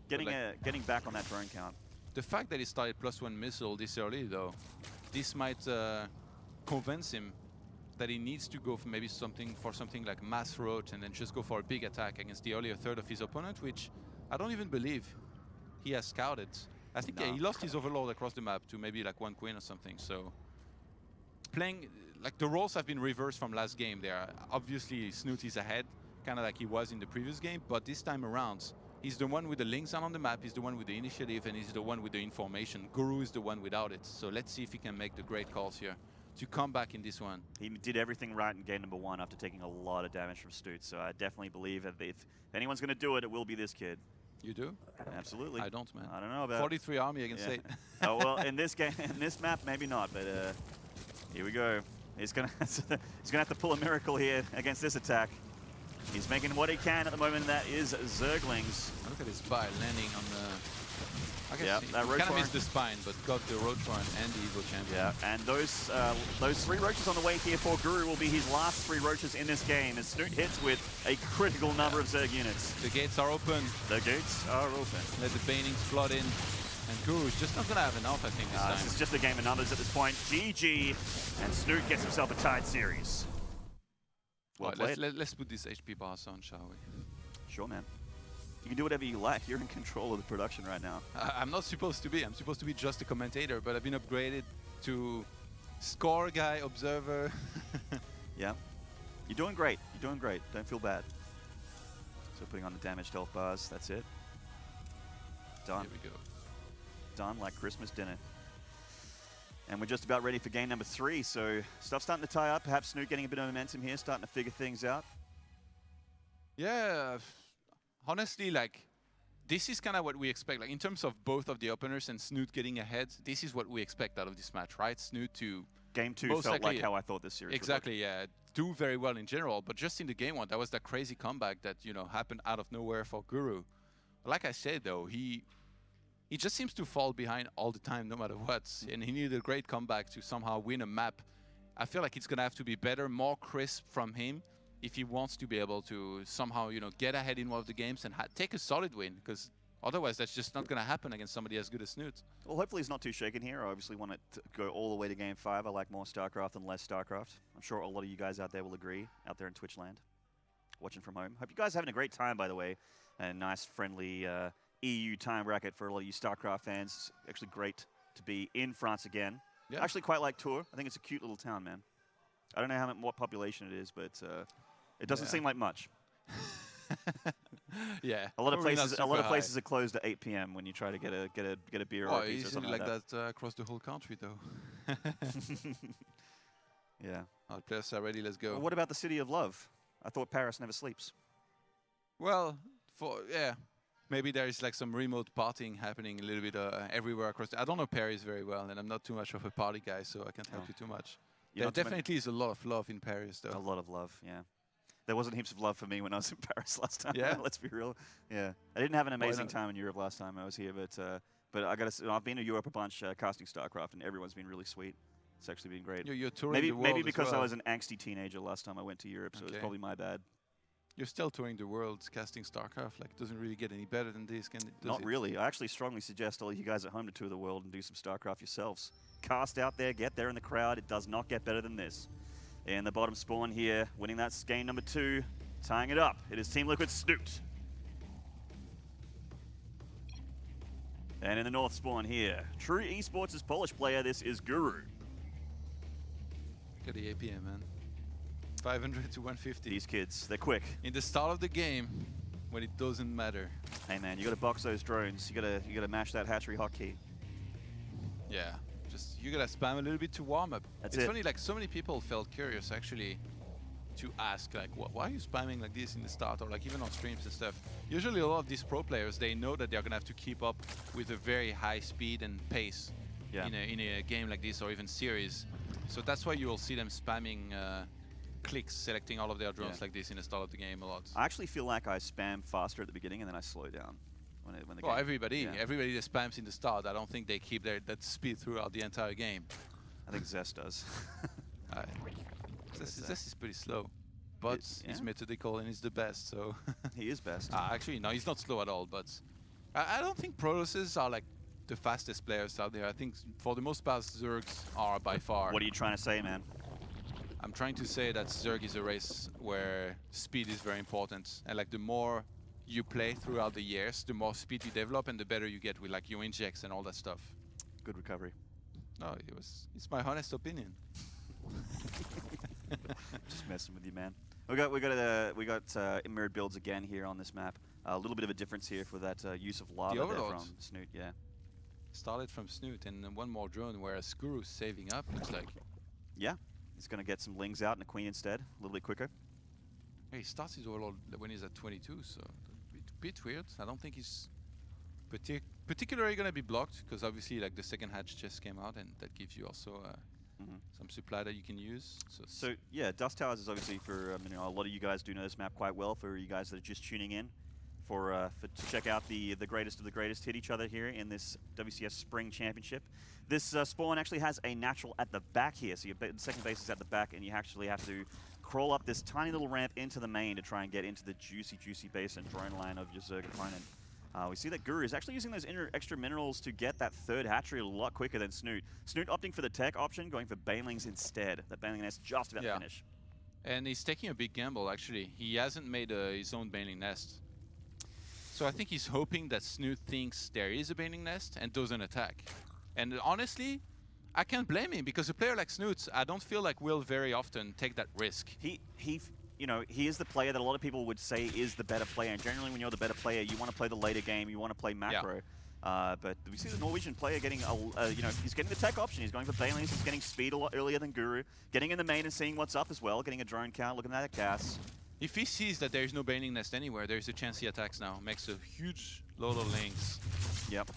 getting back on that drone count. The fact that he started +1 missile this early, though, this might convince him that he needs to go for maybe something like mass roach and then just go for a big attack against the earlier 3rd of his opponent, which I don't even believe he has scouted. I think he lost his Overlord across the map to maybe like 1 Queen or something. So playing, like, the roles have been reversed from last game there. Obviously Snute is ahead, kind of like he was in the previous game, but this time around he's the one with the Lings out on the map, he's the one with the initiative, and he's the one with the information. Guru is the one without it. So let's see if he can make the great calls here to come back in this one. He did everything right in game number 1 after taking a lot of damage from Snute, so I definitely believe that if anyone's going to do it, it will be this kid. You do? Absolutely. I don't, man. I don't know about 43 army against 8. Oh well, in this game, in this map, maybe not. But here we go. He's gonna have to pull a miracle here against this attack. He's making what he can at the moment. That is Zerglings. Look at his spy landing on the. I guess he kind of missed the spine, but got the Roadrunner and the Evo Champion. Yeah, and those 3 roaches on the way here for Guru will be his last 3 roaches in this game. As Snute hits with a critical number of Zerg units. The gates are open. The gates are open. Let the Banings flood in. And Guru's just not going to have enough, I think, this time. This is just a game of numbers at this point. GG, and Snute gets himself a tied series. Well right, let's put these HP bars on, shall we? Sure, man. You can do whatever you like. You're in control of the production right now. I'm not supposed to be. I'm supposed to be just a commentator, but I've been upgraded to score guy, observer. Yeah. You're doing great. You're doing great. Don't feel bad. So putting on the damaged health bars. That's it. Done. Here we go. Done like Christmas dinner. And we're just about ready for game number 3. So stuff's starting to tie up. Perhaps Snute getting a bit of momentum here, starting to figure things out. Yeah. Honestly, like, this is kind of what we expect. Like, in terms of both of the openers and Snute getting ahead, this is what we expect out of this match, right? Snute to... Game 2 felt like how I thought this series exactly, would yeah. Do very well in general, but just in the game 1, that was that crazy comeback that, you know, happened out of nowhere for Guru. Like I said, though, he just seems to fall behind all the time, no matter what. And he needed a great comeback to somehow win a map. I feel like it's going to have to be better, more crisp from him, if he wants to be able to somehow, you know, get ahead in one of the games and take a solid win, because otherwise that's just not going to happen against somebody as good as Snute. Well, hopefully he's not too shaken here. I obviously want it to go all the way to game 5. I like more StarCraft than less StarCraft. I'm sure a lot of you guys out there will agree, out there in Twitch land, watching from home. Hope you guys are having a great time, by the way. A nice, friendly EU time bracket for a lot of you StarCraft fans. It's actually great to be in France again. Yeah. I actually quite like Tours. I think it's a cute little town, man. I don't know what population it is, but it doesn't seem like much. Yeah. A lot of places are closed at 8 p.m. when you try to get a beer or a pizza or something like that. Across the whole country, though. Yeah. Our players are ready. Let's go. Well, what about the city of love? I thought Paris never sleeps. Well, maybe there is like some remote partying happening a little bit everywhere across. I don't know Paris very well, and I'm not too much of a party guy, so I can't help you too much. There definitely is a lot of love in Paris, though. A lot of love, yeah. There wasn't heaps of love for me when I was in Paris last time. Yeah, let's be real. Yeah, I didn't have an amazing time in Europe last time I was here, but I gotta say, I've been to Europe a bunch casting StarCraft, and everyone's been really sweet. It's actually been great. You're touring the world maybe because as well. I was an angsty teenager last time I went to Europe, so it's probably my bad. You're still touring the world casting StarCraft. Like, it doesn't really get any better than this, can it? Not really. I actually strongly suggest all you guys at home to tour the world and do some StarCraft yourselves. Cast out there, get there in the crowd. It does not get better than this. In the bottom spawn here, winning that game number 2, tying it up. It is Team Liquid Snute. And in the north spawn here, True eSports' Polish player, this is Guru. Look at the APM, man. 500 to 150. These kids, they're quick. In the start of the game, when it doesn't matter. Hey man, you gotta box those drones. You gotta mash that hatchery hotkey. Yeah, just you gotta spam a little bit to warm up. It's funny, like so many people felt curious actually to ask like, why are you spamming like this in the start, or like even on streams and stuff. Usually a lot of these pro players, they know that they're gonna have to keep up with a very high speed and pace in a game like this or even series. So that's why you will see them spamming clicks, selecting all of their drones like this in the start of the game a lot. I actually feel like I spam faster at the beginning and then I slow down. When the game, everybody that spams in the start, I don't think they keep that speed throughout the entire game. I think Zest does. Zest is pretty slow, but he's methodical and he's the best, so... He is best. Actually, no, he's not slow at all, but I don't think Protosses are like the fastest players out there. I think for the most part, Zergs are by far. What are you trying to say, man? I'm trying to say that Zerg is a race where speed is very important, and like the more you play throughout the years, the more speed you develop and the better you get with like your injects and all that stuff. Good recovery. No, it's my honest opinion. Just messing with you, man. We got mirrored builds again here on this map. A little bit of a difference here for that use of lava there from Snute. Yeah. Started from Snute and then one more drone, whereas Guru's saving up. Looks like. Yeah, he's gonna get some Lings out and a Queen instead, a little bit quicker. He starts his overload when he's at 22, so bit weird. I don't think he's particularly going to be blocked, because obviously like the second hatch just came out, and that gives you also some supply that you can use. So yeah, Dust Towers is obviously for you know, a lot of you guys do know this map quite well. For you guys that are just tuning in, to check out the greatest of the greatest hit each other here in this WCS Spring Championship. This spawn actually has a natural at the back here, so your second base is at the back, and you actually have to crawl up this tiny little ramp into the main to try and get into the juicy base and drone line of your Zerg opponent. We see that Guru is actually using those extra minerals to get that third hatchery a lot quicker than Snute. Snute opting for the tech option, going for Banelings instead. That Baneling nest just about to finish. And he's taking a big gamble, actually. He hasn't made his own Baneling nest. So I think he's hoping that Snute thinks there is a Baneling nest and doesn't attack. And honestly, I can't blame him, because a player like Snute, I don't feel like will very often take that risk. You know, he is the player that a lot of people would say is the better player. And generally, when you're the better player, you want to play the later game, you want to play macro. But we see the Norwegian player getting, you know, he's getting the tech option. He's going for Banelings. He's getting speed a lot earlier than Guru. Getting in the main and seeing what's up as well. Getting a drone count, looking at that gas. If he sees that there's no Baneling nest anywhere, there's a chance he attacks now. Makes a huge load of links. Yep.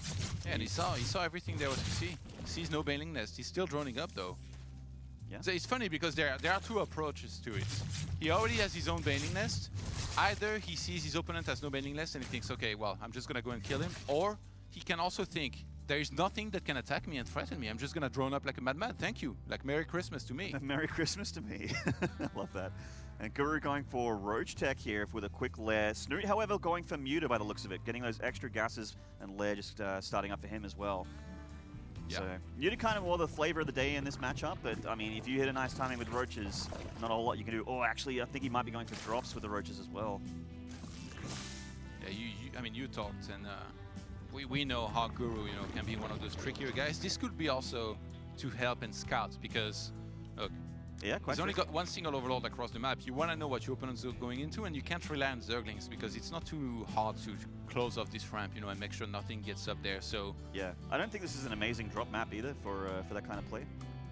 Yeah, and he saw everything there was to see. He sees no Baneling nest. He's still droning up though. Yeah. So it's funny because there are two approaches to it. He already has his own Baneling nest. Either he sees his opponent has no Baneling nest and he thinks, okay, well, I'm just gonna go and kill him. Or he can also think, there is nothing that can attack me and threaten me. I'm just gonna drone up like a madman. Thank you. Like Merry Christmas to me. Merry Christmas to me. I love that. And Guru going for Roach Tech here with a quick lair. Snute, however, going for Muta by the looks of it. Getting those extra gases and lair just starting up for him as well. Yeah. So Muta kind of more the flavor of the day in this matchup, but I mean, if you hit a nice timing with Roaches, not a whole lot you can do. Oh, actually, I think he might be going for drops with the Roaches as well. Yeah, I mean, you talked, and we know how Guru, you know, can be one of those trickier guys. This could be also to help and scout, because look, he's only got one single overload across the map. You want to know what your opponents are going into, and you can't rely on Zerglings, because it's not too hard to close off this ramp, you know, and make sure nothing gets up there. So yeah, I don't think this is an amazing drop map either for that kind of play.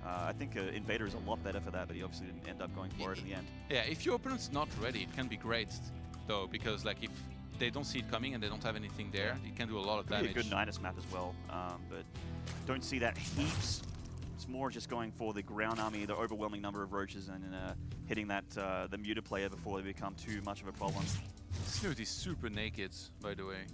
I think Invader is a lot better for that, but he obviously didn't end up going for it in the end. Yeah, if your opponent's not ready, it can be great though, because like if they don't see it coming and they don't have anything there, it can do a lot of damage. A good Nidus map as well, but don't see that heaps. It's more just going for the ground army, the overwhelming number of roaches, and hitting that the Muta player before they become too much of a problem. Snute is super naked, by the way.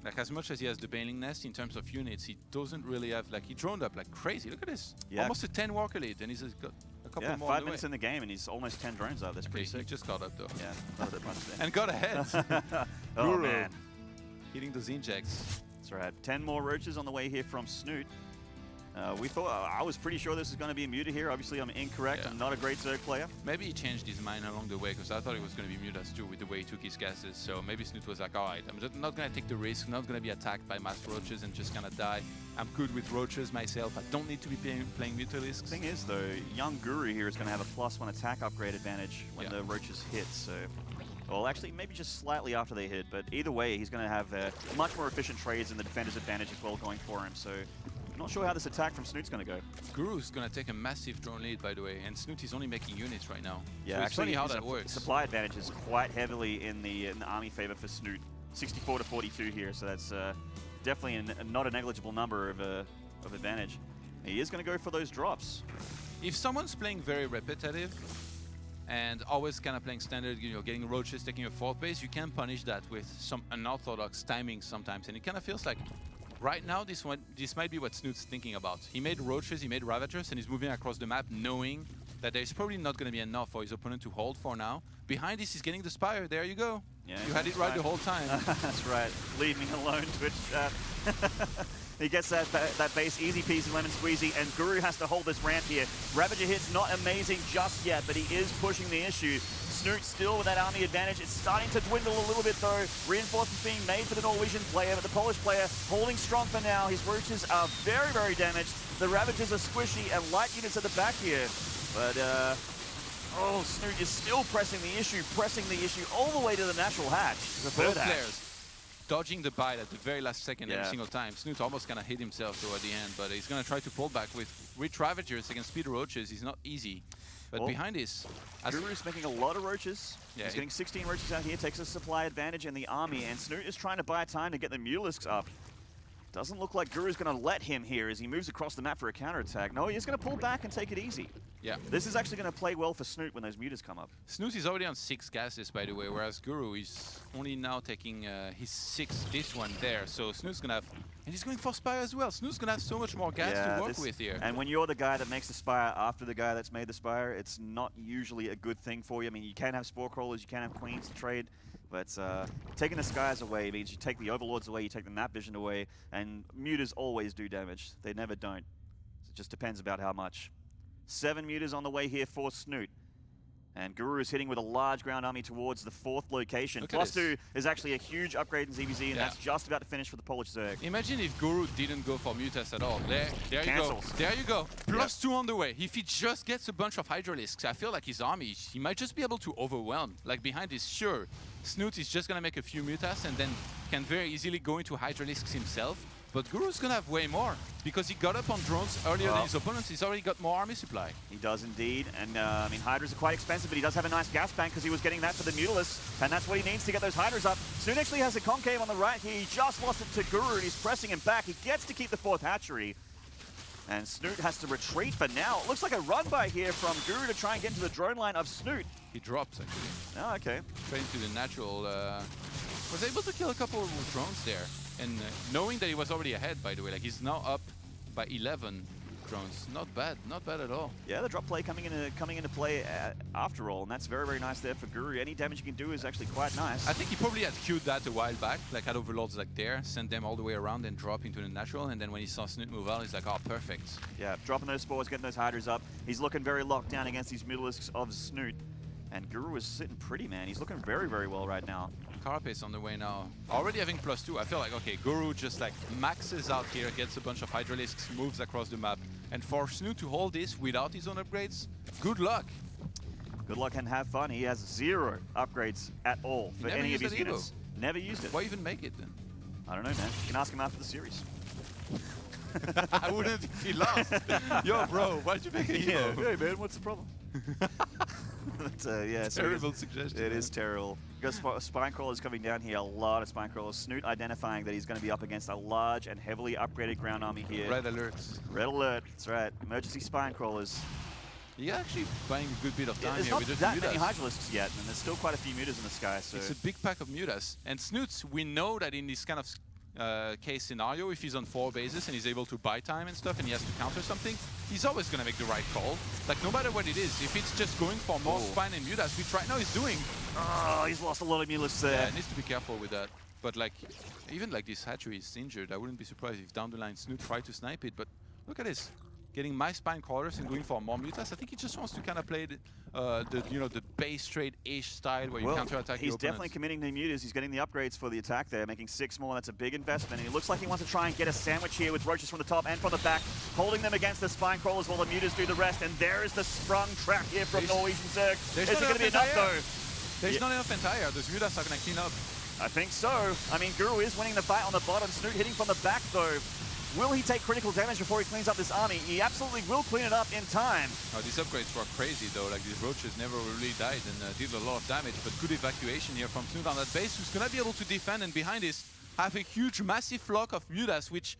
Like, as much as he has the Baneling nest in terms of units, he doesn't really have, like, he droned up like crazy. Look at this. Yeah. Almost a 10 walker lead, and he's got a couple more 5 minutes in the game, and he's almost 10 drones up. That's pretty sick. He just got up, though. Yeah, not that much then. And got ahead. Oh, Guru, man. Hitting those injects. That's right. 10 more roaches on the way here from Snute. We thought, I was pretty sure this is going to be a Muta here. Obviously, I'm incorrect. Yeah. I'm not a great Zerg player. Maybe he changed his mind along the way, because I thought it was going to be Mutas too with the way he took his gases. So maybe Snute was like, all right, I'm just not going to take the risk, not going to be attacked by mass roaches and just going to die. I'm good with roaches myself. I don't need to be playing Mutalisks. The thing is, though, young Guru here is going to have a +1 attack upgrade advantage when the roaches hit. So, well, actually, maybe just slightly after they hit. But either way, he's going to have much more efficient trades and the defender's advantage as well going for him. So I'm not sure how this attack from Snute's going to go. Guru's going to take a massive drone lead, by the way, and Snute is only making units right now. Yeah, so it's funny how that works. Supply advantage is quite heavily in the army favor for Snute. 64 to 42 here, so that's definitely not a negligible number of advantage. He is going to go for those drops. If someone's playing very repetitive and always kind of playing standard, you know, getting roaches, taking a 4th base, you can punish that with some unorthodox timing sometimes, and it kind of feels like right now, this might be what Snute's thinking about. He made roaches, he made ravagers, and he's moving across the map knowing that there's probably not going to be enough for his opponent to hold for now. Behind this, he's getting the Spire. There you go. Yeah, you had it right the whole time. That's right. Leave me alone, Twitch chat. He gets that base easy peasy lemon squeezy, and Guru has to hold this ramp here. Ravager hit's not amazing just yet, but he is pushing the issue. Snute still with that army advantage. It's starting to dwindle a little bit though. Reinforcements being made for the Norwegian player, but the Polish player holding strong for now. His roaches are very, very damaged. The Ravagers are squishy and light units at the back here. But, oh, Snute is still pressing the issue all the way to the natural hatch. The third hatch. dodging the bite at the very last second every single time. Snute almost kind of hit himself toward the end, but he's going to try to pull back with Rich Ravagers against Speed Roaches. He's not easy. But behind this, Guru's making a lot of roaches. He's getting 16 roaches out here, takes a supply advantage in the army, and Snute is trying to buy time to get the Mutalisks up. Doesn't look like Guru's going to let him here as he moves across the map for a counterattack. No, he's going to pull back and take it easy. Yeah. This is actually going to play well for Snute when those mutas come up. Snute is already on 6 gases, by the way, whereas Guru is only now taking his 6th, this one there. So Snute's going to have... And he's going for Spire as well. Snute's going to have so much more gas to work with here. And when you're the guy that makes the Spire after the guy that's made the Spire, it's not usually a good thing for you. I mean, you can have Spore Crawlers, you can have Queens to trade, but taking the Skies away means you take the Overlords away, you take the Map Vision away, and mutas always do damage. They never don't. It just depends about how much. 7 mutas on the way here for Snute. And Guru is hitting with a large ground army towards the 4th location. +2 is actually a huge upgrade in ZvZ, and that's just about to finish for the Polish Zerg. Imagine if Guru didn't go for Mutas at all. There you go. There you go. +2 on the way. If he just gets a bunch of Hydralisks, I feel like his army, he might just be able to overwhelm. Like behind this, sure, Snute is just going to make a few Mutas and then can very easily go into Hydralisks himself. But Guru's going to have way more, because he got up on drones earlier than his opponents. He's already got more army supply. He does indeed, and I mean, Hydras are quite expensive, but he does have a nice gas bank because he was getting that for the Mutalisks, and that's what he needs to get those Hydras up. Snute actually has a concave on the right here. He just lost it to Guru, and he's pressing him back. He gets to keep the 4th hatchery, and Snute has to retreat for now. It looks like a run by here from Guru to try and get into the drone line of Snute. He drops, actually. Oh, okay. Straight into the natural. Was able to kill a couple of drones there. And knowing that he was already ahead, by the way, like he's now up by 11 drones. Not bad at all. Yeah, the drop play coming into play after all, and that's very, very nice there for Guru. Any damage you can do is actually quite nice. I think he probably had queued that a while back, like had Overlords like there, sent them all the way around and drop into the natural, and then when he saw Snute move out, he's like, oh, perfect. Yeah, dropping those spores, getting those Hydras up. He's looking very locked down against these Mutalisks of Snute. And Guru is sitting pretty, man. He's looking very, very well right now. Carapace on the way now. Already having +2, I feel like, okay, Guru just like maxes out here, gets a bunch of Hydralisks, moves across the map. And for Snute to hold this without his own upgrades, good luck. Good luck and have fun. He has 0 upgrades at all for any of his units. Never used it. Why even make it then? I don't know, man. You can ask him after the series. I wouldn't if he lost. Yo, bro, why'd you make it? Yeah, hey, man, what's the problem? But, yeah, terrible suggestion. It is terrible. Because Spine Crawlers coming down here, a lot of Spine Crawlers. Snute identifying that he's going to be up against a large and heavily upgraded ground army here. Red alerts. Red alert, that's right. Emergency Spine Crawlers. You're actually buying a good bit of time here with There's not that many Hydralisks yet, and there's still quite a few mutas in the sky. So it's a big pack of mutas. And Snute, we know that in this kind of case scenario, if he's on 4 bases and he's able to buy time and stuff and he has to counter something, he's always going to make the right call. Like, no matter what it is, if it's just going for more Spine and mutas, which right now he's doing. Oh, he's lost a lot of Mutalisks there. Yeah, needs to be careful with that. But like, even like this hatchery is injured, I wouldn't be surprised if down the line Snute tried to snipe it, but look at this. Getting my Spine Crawlers and going for more mutas. I think he just wants to kind of play the base trade-ish style where you counter-attack. He's definitely committing to mutas. He's getting the upgrades for the attack there, making 6 more. That's a big investment. And it looks like he wants to try and get a sandwich here with roaches from the top and from the back, holding them against the Spine Crawlers while the mutas do the rest. And there is the sprung trap here from Norwegian Zerg. Is it going to be enough though? There's not enough entire. Those mutas are going to clean up. I think so. I mean, Guru is winning the fight on the bottom. Snute hitting from the back though. Will he take critical damage before he cleans up this army? He absolutely will clean it up in time. Oh, these upgrades were crazy though, like these roaches never really died and did a lot of damage, but good evacuation here from Snute on that base, who's gonna be able to defend, and behind this have a huge massive flock of mutas, which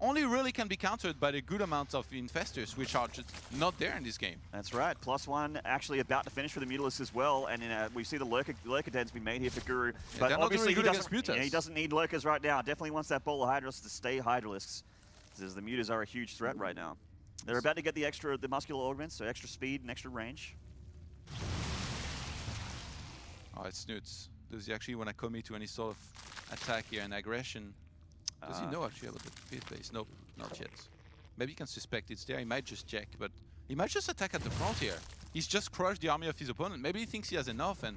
only really can be countered by the good amount of infestors, which are just not there in this game. That's right. +1 actually about to finish for the Mutalisks as well, and we see the lurker dens be made here for Guru. Yeah, but obviously he doesn't need lurkers right now. Definitely wants that bowl of Hydralisks to stay Hydralisks, as the mutas are a huge threat right now. They're about to get the muscular augments, so extra speed and extra range. Oh, it's Snute. Does he actually want to commit to any sort of attack here and aggression? Does he know actually about the 5th base? Nope, not yet. Maybe he can suspect it's there. He might just check, but he might just attack at the front here. He's just crushed the army of his opponent. Maybe he thinks he has enough, and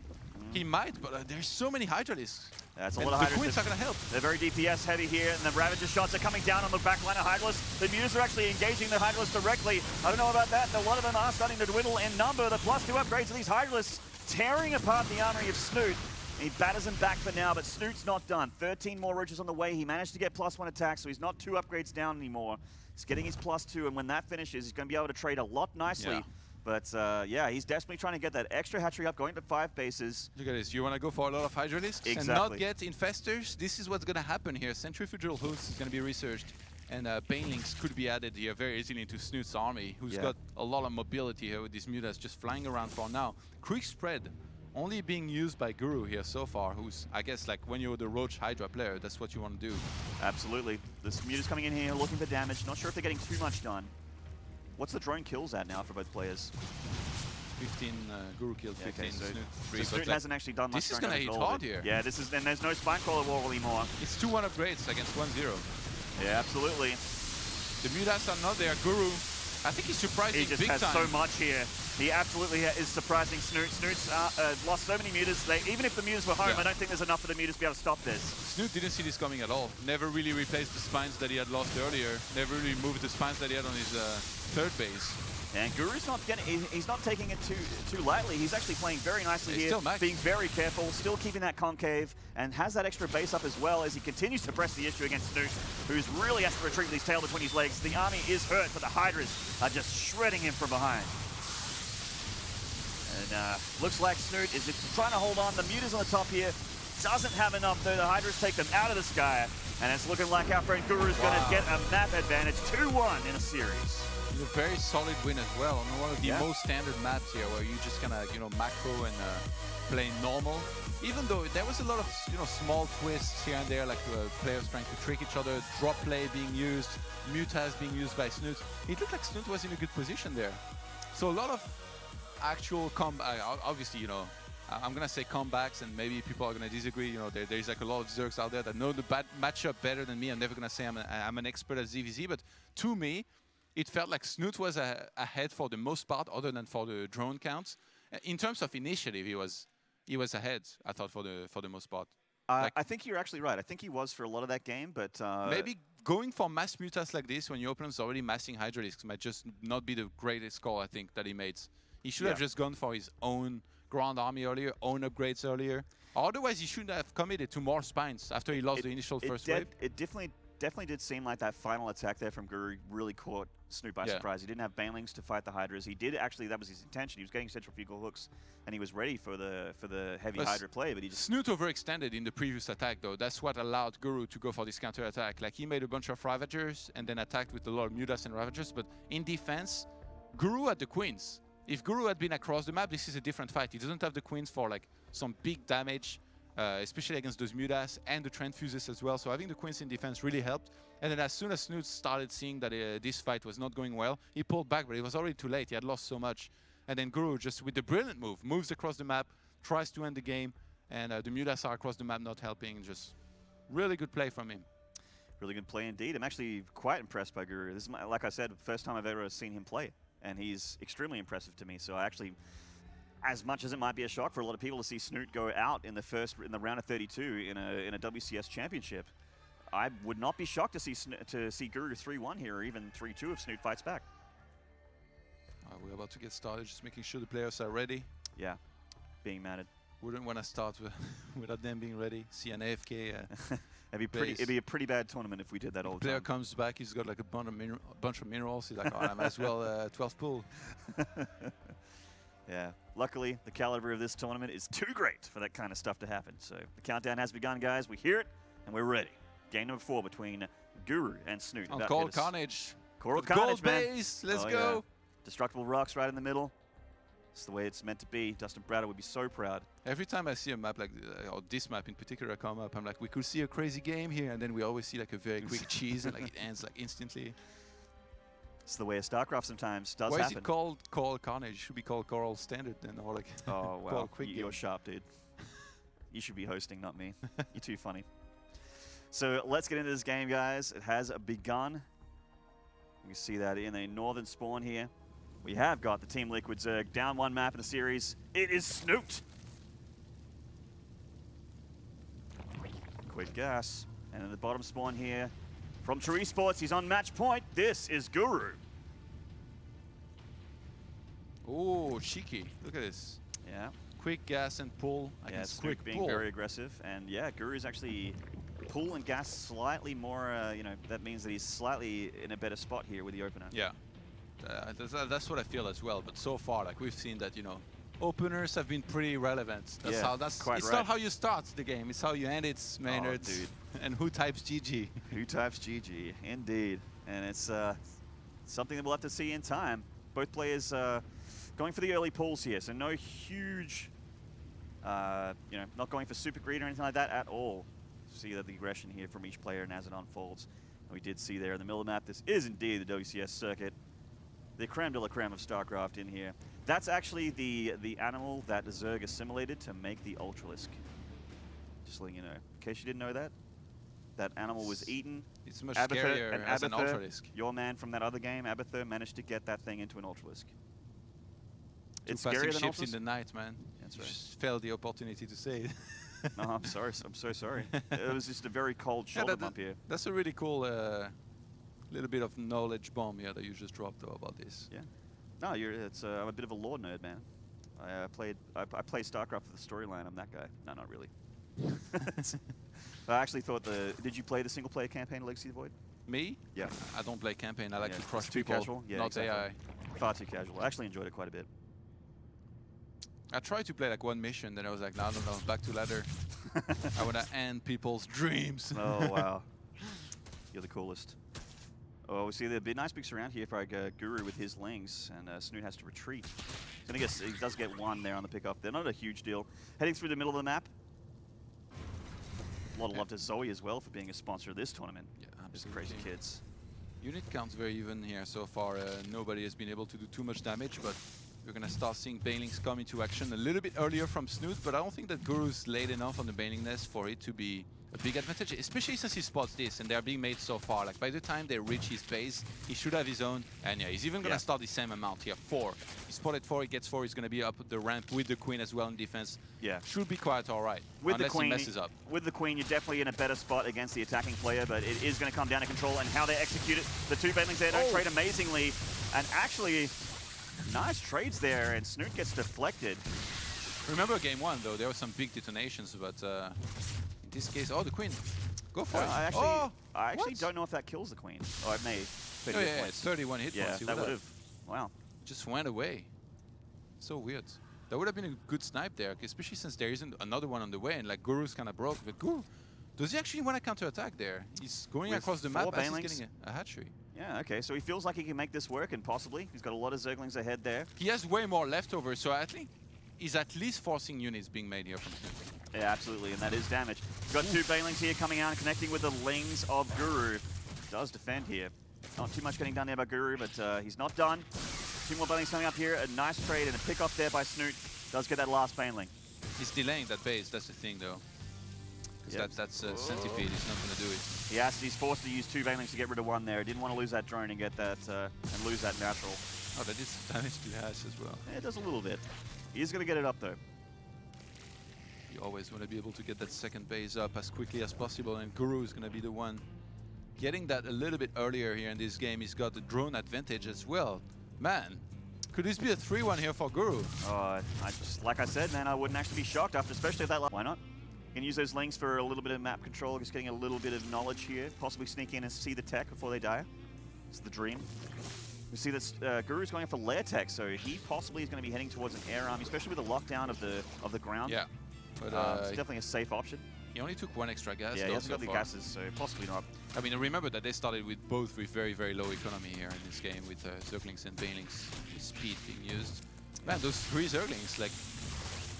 he might, but there's so many Hydralisks. That's a lot of Hydralisks. The Queens are going to help. They're very DPS heavy here, and the Ravager shots are coming down on the back line of Hydralisks. The mutas are actually engaging the Hydralisks directly. I don't know about that. A lot of them are starting to dwindle in number. The +2 upgrades of these Hydralisks tearing apart the army of Snute. He batters him back for now, but Snute's not done. 13 more roaches on the way. He managed to get +1 attack, so he's not 2 upgrades down anymore. He's getting his +2, and when that finishes, he's going to be able to trade a lot nicely. Yeah. But yeah, he's desperately trying to get that extra hatchery up, going to 5 bases. Look at this. You want to go for a lot of Hydralisks and not get infestors? This is what's going to happen here. Centrifugal hoods is going to be researched. And Banelings could be added here very easily into Snute's army, who's got a lot of mobility here with these mutas just flying around for now. Quick spread only being used by Guru here so far, who's, I guess, like when you're the Roach Hydra player, that's what you want to do. Absolutely. This muta's coming in here looking for damage. Not sure if they're getting too much done. What's the drone kills at now for both players? 15 Guru killed, 15 okay, so Snute. Snute hasn't actually done much. This is going to hit hard here. Yeah, this is, and there's no Spinecrawler wall anymore. It's 2-1 upgrades against 1-0. Yeah, absolutely. The mutas are not there. Guru, I think he's surprising big time. He just has so much here. He absolutely is surprising Snute. Snute's lost so many mutas. Even if the mutas were home, I don't think there's enough for the mutas to be able to stop this. Snute didn't see this coming at all. Never really replaced the spines that he had lost earlier. Never really moved the spines that he had on his third base. And Guru's not getting, he's not taking it too lightly. He's actually playing very nicely here, being very careful, still keeping that concave, and has that extra base up as well as he continues to press the issue against Snute, who's really has to retreat with his tail between his legs. The army is hurt, but the Hydras are just shredding him from behind. And looks like Snute is trying to hold on. The mutas on the top here doesn't have enough, though. The Hydras take them out of the sky, and it's looking like our friend Guru's going to get a map advantage, 2-1 in a series. A very solid win as well on one of the most standard maps here, where you just kind of macro and play normal. Even though there was a lot of small twists here and there, like players trying to trick each other, drop play being used, mutas being used by Snute. It looked like Snute was in a good position there. So a lot of actual obviously, I'm gonna say comebacks, and maybe people are gonna disagree. There's like a lot of Zergs out there that know the matchup better than me. I'm never gonna say I'm an expert at ZvZ, but to me, it felt like Snute was ahead for the most part, other than for the drone counts. In terms of initiative, he was ahead, I thought, for the most part. I think you're actually right. I think he was for a lot of that game, but maybe going for mass mutas like this when your opponent's already massing Hydralisks might just not be the greatest call, I think, that he made. He should have just gone for his own ground army earlier, own upgrades earlier. Otherwise, he shouldn't have committed to more spines after he lost the initial first wave. It definitely did seem like that final attack there from Guru really caught Snute by surprise. He didn't have Banelings to fight the Hydras. He did actually, that was his intention. He was getting centrifugal hooks, and he was ready for the heavy Hydra play, but he just... Snute overextended in the previous attack, though. That's what allowed Guru to go for this counter attack. Like, he made a bunch of Ravagers and then attacked with a lot of mutas and Ravagers, but in defense, Guru had the Queens. If Guru had been across the map, this is a different fight. He doesn't have the Queens for like some big damage, especially against those mutas and the transfuses as well. So having the Queens in defense really helped. And then as soon as Snute started seeing that this fight was not going well, he pulled back, but it was already too late. He had lost so much. And then Guru, just with the brilliant move, moves across the map, tries to end the game, and the mutas are across the map not helping. Just really good play from him. Really good play indeed. I'm actually quite impressed by Guru. This is, like I said, the first time I've ever seen him play. And he's extremely impressive to me. So I actually, as much as it might be a shock for a lot of people to see Snute go out in the round of 32 in a WCS championship, I would not be shocked to see Guru 3-1 here, or even 3-2 if Snute fights back. We're about to get started, just making sure the players are ready. Yeah, being matted. Wouldn't want to start without them being ready. See an AFK. It'd be a pretty bad tournament if we did that all the time. Player comes back, he's got like a bunch of minerals. He's like, oh, I might as well 12 pull. Yeah, luckily the caliber of this tournament is too great for that kind of stuff to happen. So the countdown has begun, guys. We hear it and we're ready. Game number 4 between Guru and Snute. On Coral Carnage. Coral Carnage, gold base. Let's go. Yeah. Destructible rocks right in the middle. It's the way it's meant to be. Dustin Browder would be so proud. Every time I see a map like or this map in particular come up, I'm like, we could see a crazy game here, and then we always see like a very quick cheese, and like it ends like instantly. It's the way of StarCraft sometimes does happen. Why is it called Coral Carnage? It should be called Coral Standard then, or like well, quick you're sharp, dude. You should be hosting, not me. You're too funny. So let's get into this game, guys. It has begun. We see that in a northern spawn here. We have got the Team Liquid Zerg down 1 map in the series. It is Snute. Quick gas. And in the bottom spawn here, from True Esports, he's on match point. This is Guru. Oh, cheeky. Look at this. Yeah. quick gas and pull. Snute being very aggressive, and yeah, Guru's actually pull and gas slightly more. You know, that means that he's slightly in a better spot here with the opener. Yeah, that's what I feel as well. But so far, like we've seen that, you know, openers have been pretty relevant. That's it's not how you start the game; it's how you end it, Maynard. Oh, dude. And who types GG? Who types GG? Indeed, and it's something that we'll have to see in time. Both players going for the early pulls here, so no huge, you know, not going for super greed or anything like that at all. See that the aggression here from each player and as it unfolds. And we did see there in the middle of the map, this is indeed the WCS circuit. The creme de la creme of StarCraft in here. That's actually the animal that Zerg assimilated to make the Ultralisk. Just letting you know, in case you didn't know that. That animal was eaten. It's much scarier as an Ultralisk. Your man from that other game, Abathur, managed to get that thing into an Ultralisk. It's scarier than ships in the night, man. That's you right. Just failed the opportunity to say it. No, I'm sorry. I'm so sorry. It was just a very cold shoulder bump here. That's a really cool little bit of knowledge bomb here that you just dropped though about this. Yeah. No, I'm a bit of a lore nerd, man. I play StarCraft for the storyline. I'm that guy. No, not really. I actually thought did you play the single player campaign Legacy of the Void? Me? Yeah. I don't play campaign. I like to crush too people, casual. Yeah, not exactly. AI. Far too casual. I actually enjoyed it quite a bit. I tried to play like one mission, then I was like, no, back to ladder. I want to end people's dreams. Oh, wow. You're the coolest. Oh, we see the nice big surround here for Guru with his lings, and Snute has to retreat. He does get one there on the pickup. They're not a huge deal. Heading through the middle of the map. A lot of love to Zoe as well for being a sponsor of this tournament. Yeah, Just absolutely. crazy kids. Unit count's very even here so far. Nobody has been able to do too much damage, but we're going to start seeing Banelings come into action a little bit earlier from Snute, but I don't think that Guru's late enough on the Baneling nest for it to be a big advantage, especially since he spots this and they're being made so far. Like by the time they reach his base, he should have his own, and yeah, he's even going to start the same amount here, 4. He spotted 4, he gets 4, he's going to be up the ramp with the Queen as well in defense. Yeah. Should be quite alright, unless he messes up. With the Queen, you're definitely in a better spot against the attacking player, but it is going to come down to control and how they execute it. The 2 Banelings there don't trade amazingly, and actually, nice trades there, and Snute gets deflected. Remember game 1 though, there were some big detonations, but in this case, the Queen. Go for it. I actually don't know if that kills the Queen. Oh, it may. Oh yeah, it's 31 hit points. Yeah, that would have. Wow. Just went away. So weird. That would have been a good snipe there, especially since there isn't another one on the way, and like Guru's kind of broke. But Guru, does he actually want to counter-attack there? He's going across the map as he's getting a hatchery. Yeah, okay, so he feels like he can make this work, and possibly. He's got a lot of Zerglings ahead there. He has way more leftover, so I think he's at least forcing units being made here from Snute. Yeah, absolutely, and that is damage. We've got 2 Banelings here coming out and connecting with the Lings of Guru. Does defend here. Not too much getting done there by Guru, but he's not done. 2 more Banelings coming up here. A nice trade and a pick up there by Snute. Does get that last Baneling. He's delaying that base, that's the thing though. Because that's Centipede, he's not going to do it. He's forced to use 2 Banelings to get rid of 1 there. Didn't want to lose that drone and get that, and lose that natural. Oh, that did some damage to Hash as well. Yeah, it does a little bit. He's going to get it up though. You always want to be able to get that second base up as quickly as possible, and Guru is going to be the one getting that a little bit earlier here in this game. He's got the drone advantage as well. Man, could this be a 3-1 here for Guru? Like I said, man, I wouldn't actually be shocked after, especially if that. Why not? You can use those links for a little bit of map control, just getting a little bit of knowledge here, possibly sneak in and see the tech before they die. It's the dream. We see that Guru's going for lair tech, so he possibly is going to be heading towards an air army, especially with the lockdown of the ground. Yeah. But it's definitely a safe option. He only took 1 extra gas. Yeah, he hasn't got the gases, so possibly not. I mean, remember that they started with both with very, very low economy here in this game with Zerglings and Banelings, with speed being used. Man, those 3 Zerglings, like,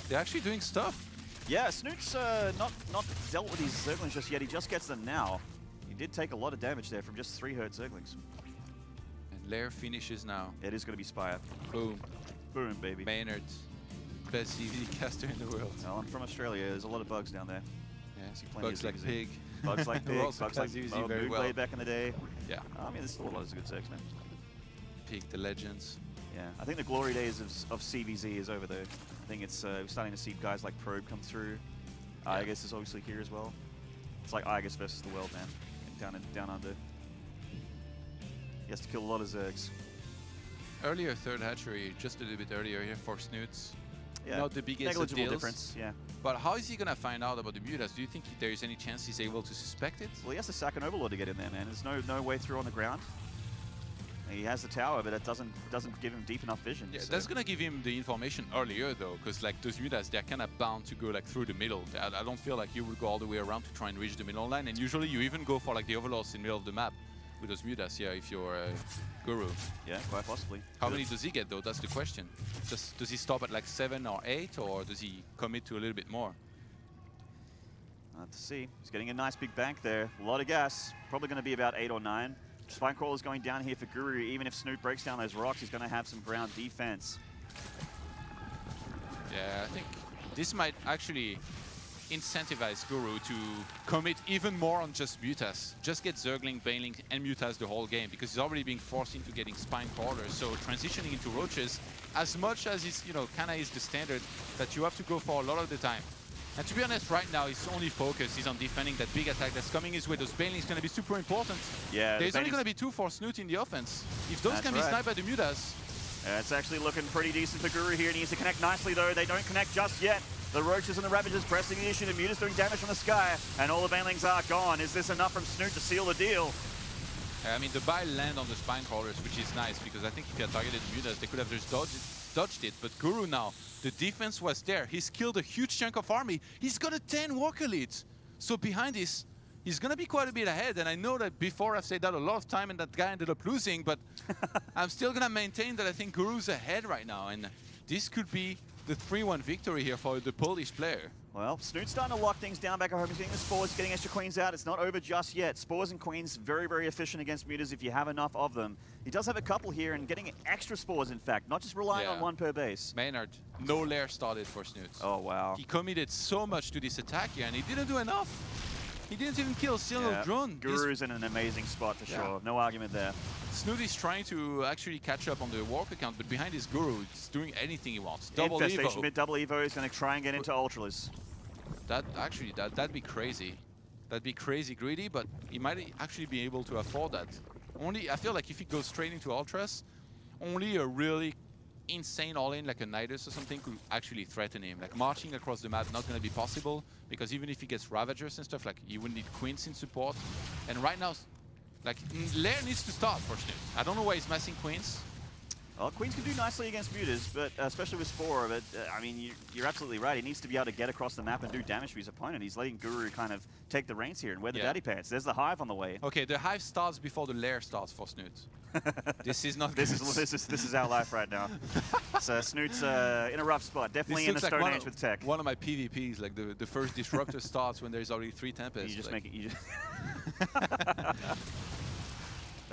they're actually doing stuff. Yeah, Snute's not dealt with these Zerglings just yet. He just gets them now. He did take a lot of damage there from just 3 hurt Zerglings. And Lair finishes now. It is going to be Spire. Boom. Boom, baby. Maynard, best ZvZ caster in the world. Well, I'm from Australia. There's a lot of bugs down there. Yeah, bugs like pig. Bugs like pig. Bugs like ZvZ very well. well. Back in the day. Yeah. I mean, there's still a lot of good Zergs, man. Pig, the legends. Yeah, I think the glory days of CVZ is over though. I think it's we're starting to see guys like Probe come through. Igus is obviously here as well. It's like Igus versus the world, man. Down under. He has to kill a lot of Zergs. Earlier third hatchery, just a little bit earlier here for Snutes. not the biggest negligible deals. difference. Yeah. But how is he gonna find out about the Mutas? Do you think there is any chance he's able to suspect it? Well, he has to sack an Overlord to get in there, man. There's no way through on the ground. He has the tower, but it doesn't give him deep enough vision. Yeah, so. that's gonna give him the information earlier though, because like those Mutas, they're kind of bound to go like through the middle. I don't feel like you would go all the way around to try and reach the middle line, and usually you even go for like the Overlords in the middle of the map with those Mutas. Yeah, if you're Guru. Yeah, quite possibly. How many does he get though? That's the question. Does he stop at like 7 or 8, or does he commit to a little bit more? To see. He's getting a nice big bank there. A lot of gas. Probably going to be about 8 or 9. Spinecrawler's going down here for Guru. Even if Snute breaks down those rocks, he's going to have some ground defense. Yeah, I think this might actually incentivize Guru to commit even more on just Mutas. Just get Zergling, Baneling, and Mutas the whole game, because he's already being forced into getting Spinecrawlers. So transitioning into Roaches, as much as it's, you know, kind of is the standard that you have to go for a lot of the time. And to be honest, right now, his only focus is on defending that big attack that's coming his way. Those Banelings going to be super important. Yeah, there's only going to be 2 for Snute in the offense. If those that's can be sniped by the Mutas. It's actually looking pretty decent for Guru here. He needs to connect nicely, though. They don't connect just yet. The Roaches and the Ravagers pressing the issue. The Mutas doing damage from the sky, and all the Banelings are gone. Is this enough from Snute to seal the deal? I mean, the buy land on the Spinecrawlers, which is nice, because I think if he had targeted the Mutas, they could have just dodged it. But Guru now, the defense was there. He's killed a huge chunk of army. He's got a 10 walker lead. So behind this, he's going to be quite a bit ahead. And I know that before I've said that a lot of time and that guy ended up losing, but I'm still going to maintain that I think Guru's ahead right now. And this could be the 3-1 victory here for the Polish player. Well, Snute's starting to lock things down back at home. He's getting the Spores, getting extra Queens out. It's not over just yet. Spores and Queens, very, very efficient against Mutas if you have enough of them. He does have a couple here and getting extra Spores, in fact, not just relying on one per base. Maynard, no lair started for Snute. Oh, wow. He committed so much to this attack here, and he didn't do enough. He didn't even kill a single drone. Guru's in an amazing spot for sure. No argument there. Snute is trying to actually catch up on the walk account, but behind his Guru, he's doing anything he wants. Double Evo. Mid double Evo is going to try and get into Ultras. That'd be crazy. That'd be crazy greedy, but he might actually be able to afford that. I feel like if he goes straight into Ultras, only a really insane all-in like a Nidus or something could actually threaten him. Like marching across the map, not going to be possible, because even if he gets Ravagers and stuff, like he would need Queens in support. And right now, like Lair needs to start for Snute. I don't know why he's messing Queens. Well, Queens can do nicely against Mutas, but especially with Spore. But I mean, you're absolutely right. He needs to be able to get across the map and do damage for his opponent. He's letting Guru kind of take the reins here and wear the daddy pants. There's the Hive on the way. Okay, the Hive starts before the Lair starts for Snute. This is not. This is our life right now. So Snute's in a rough spot. Definitely in the Stone Age with tech. One of my PvPs, like the first disruptor starts when there's already 3 Tempests. You just make it.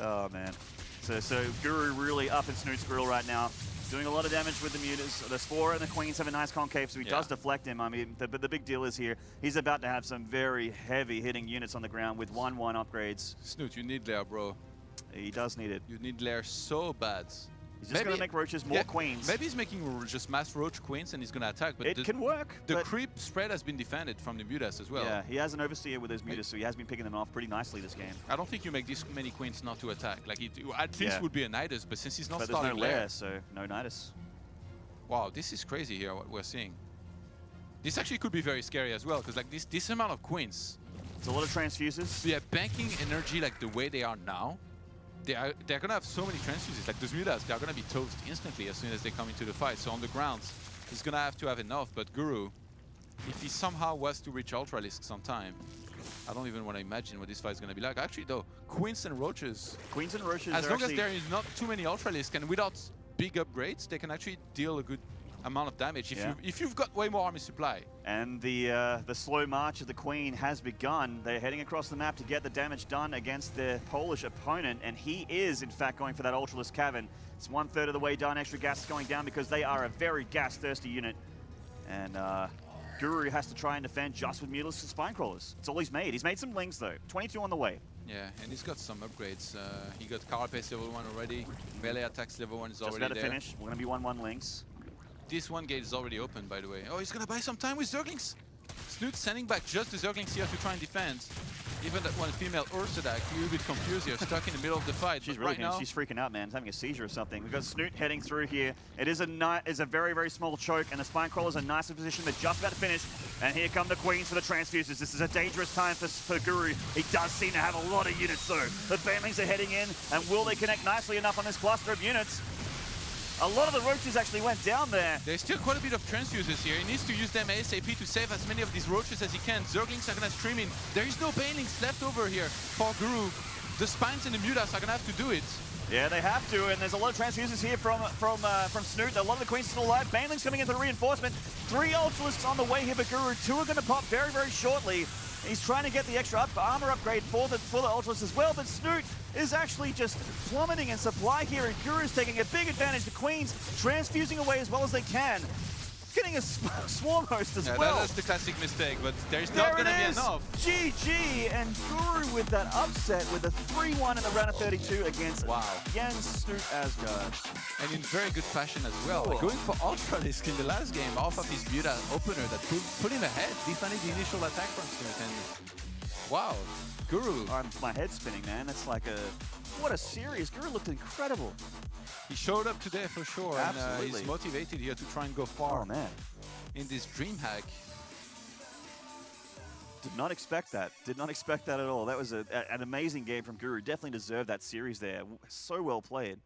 Oh man. So Guru really up in Snute's grill right now. Doing a lot of damage with the Mutas. The Spore and the Queens have a nice concave, so he does deflect him. I mean, the big deal is here, he's about to have some very heavy hitting units on the ground with 1-1 upgrades. Snute, you need Lair, bro. He does need it. You need Lair so bad. He's just going to make Roaches more Queens. Maybe he's making just mass Roach Queens and he's going to attack. But it can work. The creep spread has been defended from the Mutas as well. Yeah, he has an Overseer with his Mutas, so he has been picking them off pretty nicely this game. I don't think you make this many Queens not to attack. Like, at least would be a Nidus, but since he's not starting there's no Lair, so no Nidus. Wow, this is crazy here, what we're seeing. This actually could be very scary as well, because like this amount of Queens. It's a lot of transfuses. Yeah, banking energy like the way they are now. They're going to have so many transfuses. Like those Mutas, they're going to be toast instantly as soon as they come into the fight. So on the ground, he's going to have enough. But Guru, if he somehow was to reach Ultralisk sometime, I don't even want to imagine what this fight is going to be like. Actually, though, Queens and Roaches. Queens and Roaches as long as there is not too many Ultralisk and without big upgrades, they can actually deal a good amount of damage if you've got way more army supply. And the slow march of the Queen has begun. They're heading across the map to get the damage done against their Polish opponent, and he is in fact going for that Ultralisk Cavern. It's 1/3 of the way done. Extra gas is going down because they are a very gas-thirsty unit, and Guru has to try and defend just with Mutalisks and Spinecrawlers. It's all he's made. He's made some Lings though. 22 on the way. Yeah, and he's got some upgrades. He got Carapace level 1 already. Melee attacks level 1 is already there. Just about to finish. We're going to be 1-1 Lings. This one gate is already open, by the way. Oh, he's gonna buy some time with Zerglings. Snute sending back just the Zerglings here to try and defend. Even that one female Orthodox, a little bit confused here, stuck in the middle of the fight. She's really she's freaking out, man. She's having a seizure or something. We've got Snute heading through here. It is a very, very small choke, and the Spine Crawler's in a nicer position. They're just about to finish, and here come the Queens for the Transfuses. This is a dangerous time for Guru. He does seem to have a lot of units, though. The Banelings are heading in, and will they connect nicely enough on this cluster of units? A lot of the roaches actually went down there. There's still quite a bit of transfuses here. He needs to use them ASAP to save as many of these roaches as he can. Zerglings are going to stream in. There is no Banelings left over here for Guru. The Spines and the Mutas are going to have to do it. Yeah, they have to, and there's a lot of transfuses here from Snute. A lot of the Queens are still alive. Banelings coming into the reinforcement. 3 Ultralisks on the way here, but Guru. 2 are going to pop very, very shortly. He's trying to get the extra armor upgrade for the Ultralisks as well, but Snute is actually just plummeting in supply here, and Guru's taking a big advantage. The Queens transfusing away as well as they can. Getting a swarm host as well. That's the classic mistake, but there's not going to be enough. GG, and Guru with that upset with a 3-1 in the round of 32 against Jens Snute Asgard. And in very good fashion as well. Like going for Ultralisk in the last game off of his Muta opener that put him ahead, defending the initial attack from Snute. And wow, Guru. My head's spinning, man. That's like what a series. Guru looked incredible. He showed up today for sure. Absolutely. And he's motivated here to try and go far. Oh, man. In this DreamHack. Did not expect that. Did not expect that at all. That was an amazing game from Guru. Definitely deserved that series there. So well played.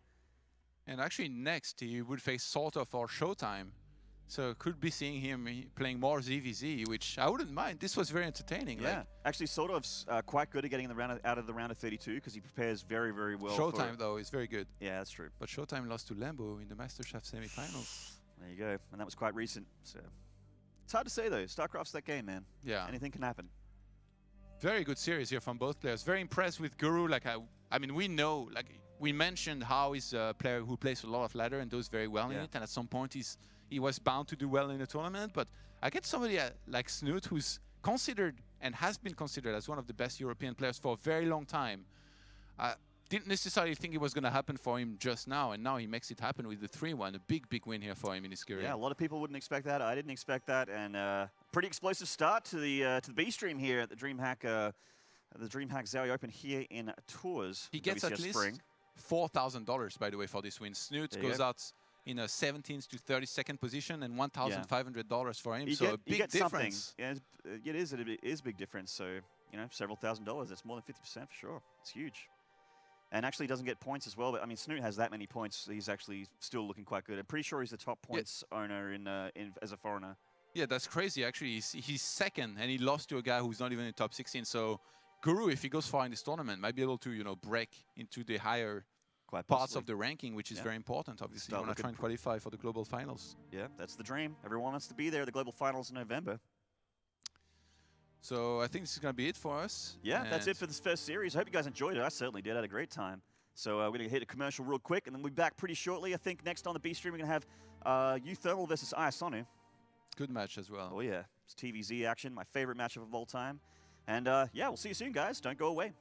And actually next he would face Salta for Showtime. So could be seeing him playing more ZvZ, which I wouldn't mind. This was very entertaining. Yeah, actually Sotov's quite good at getting out of the round of 32 because he prepares very, very well. Showtime, though, is very good. Yeah, that's true. But Showtime lost to Lambo in the MasterChef semifinals. There you go. And that was quite recent. So it's hard to say, though. StarCraft's that game, man. Yeah. Anything can happen. Very good series here from both players. Very impressed with Guru. Like I mean, we know, like we mentioned how he's a player who plays a lot of ladder and does very well in it. And at some point he was bound to do well in the tournament, but I get somebody like Snute who's considered and has been considered as one of the best European players for a very long time. I didn't necessarily think it was going to happen for him just now, and now he makes it happen with the 3-1. A big, big win here for him in his career. Yeah, a lot of people wouldn't expect that. I didn't expect that, and pretty explosive start to the B stream here at the DreamHack Zowie Open here in Tours. He gets WCS at least Spring. $4,000 by the way for this win. Snute goes out in a 17th to 32nd position and $1,500 for him. So a big difference. Yeah, it is a big difference. So, you know, several $1,000s. That's more than 50% for sure. It's huge. And actually doesn't get points as well. But I mean, Snute has that many points. He's actually still looking quite good. I'm pretty sure he's the top points owner as a foreigner. Yeah, that's crazy. Actually, he's second, and he lost to a guy who's not even in the top 16. So Guru, if he goes far in this tournament, might be able to, you know, break into the higher parts of the ranking, which is very important, obviously. You want to try and qualify for the global finals. Yeah, that's the dream. Everyone wants to be there at the global finals in November. So I think this is going to be it for us. Yeah, that's it for this first series. I hope you guys enjoyed it. I certainly did. I had a great time. So we're going to hit a commercial real quick, and then we'll be back pretty shortly. I think next on the B stream, we're going to have U-Thermal versus Iasonu. Good match as well. Oh, yeah. It's TVZ action, my favorite matchup of all time. And, yeah, we'll see you soon, guys. Don't go away.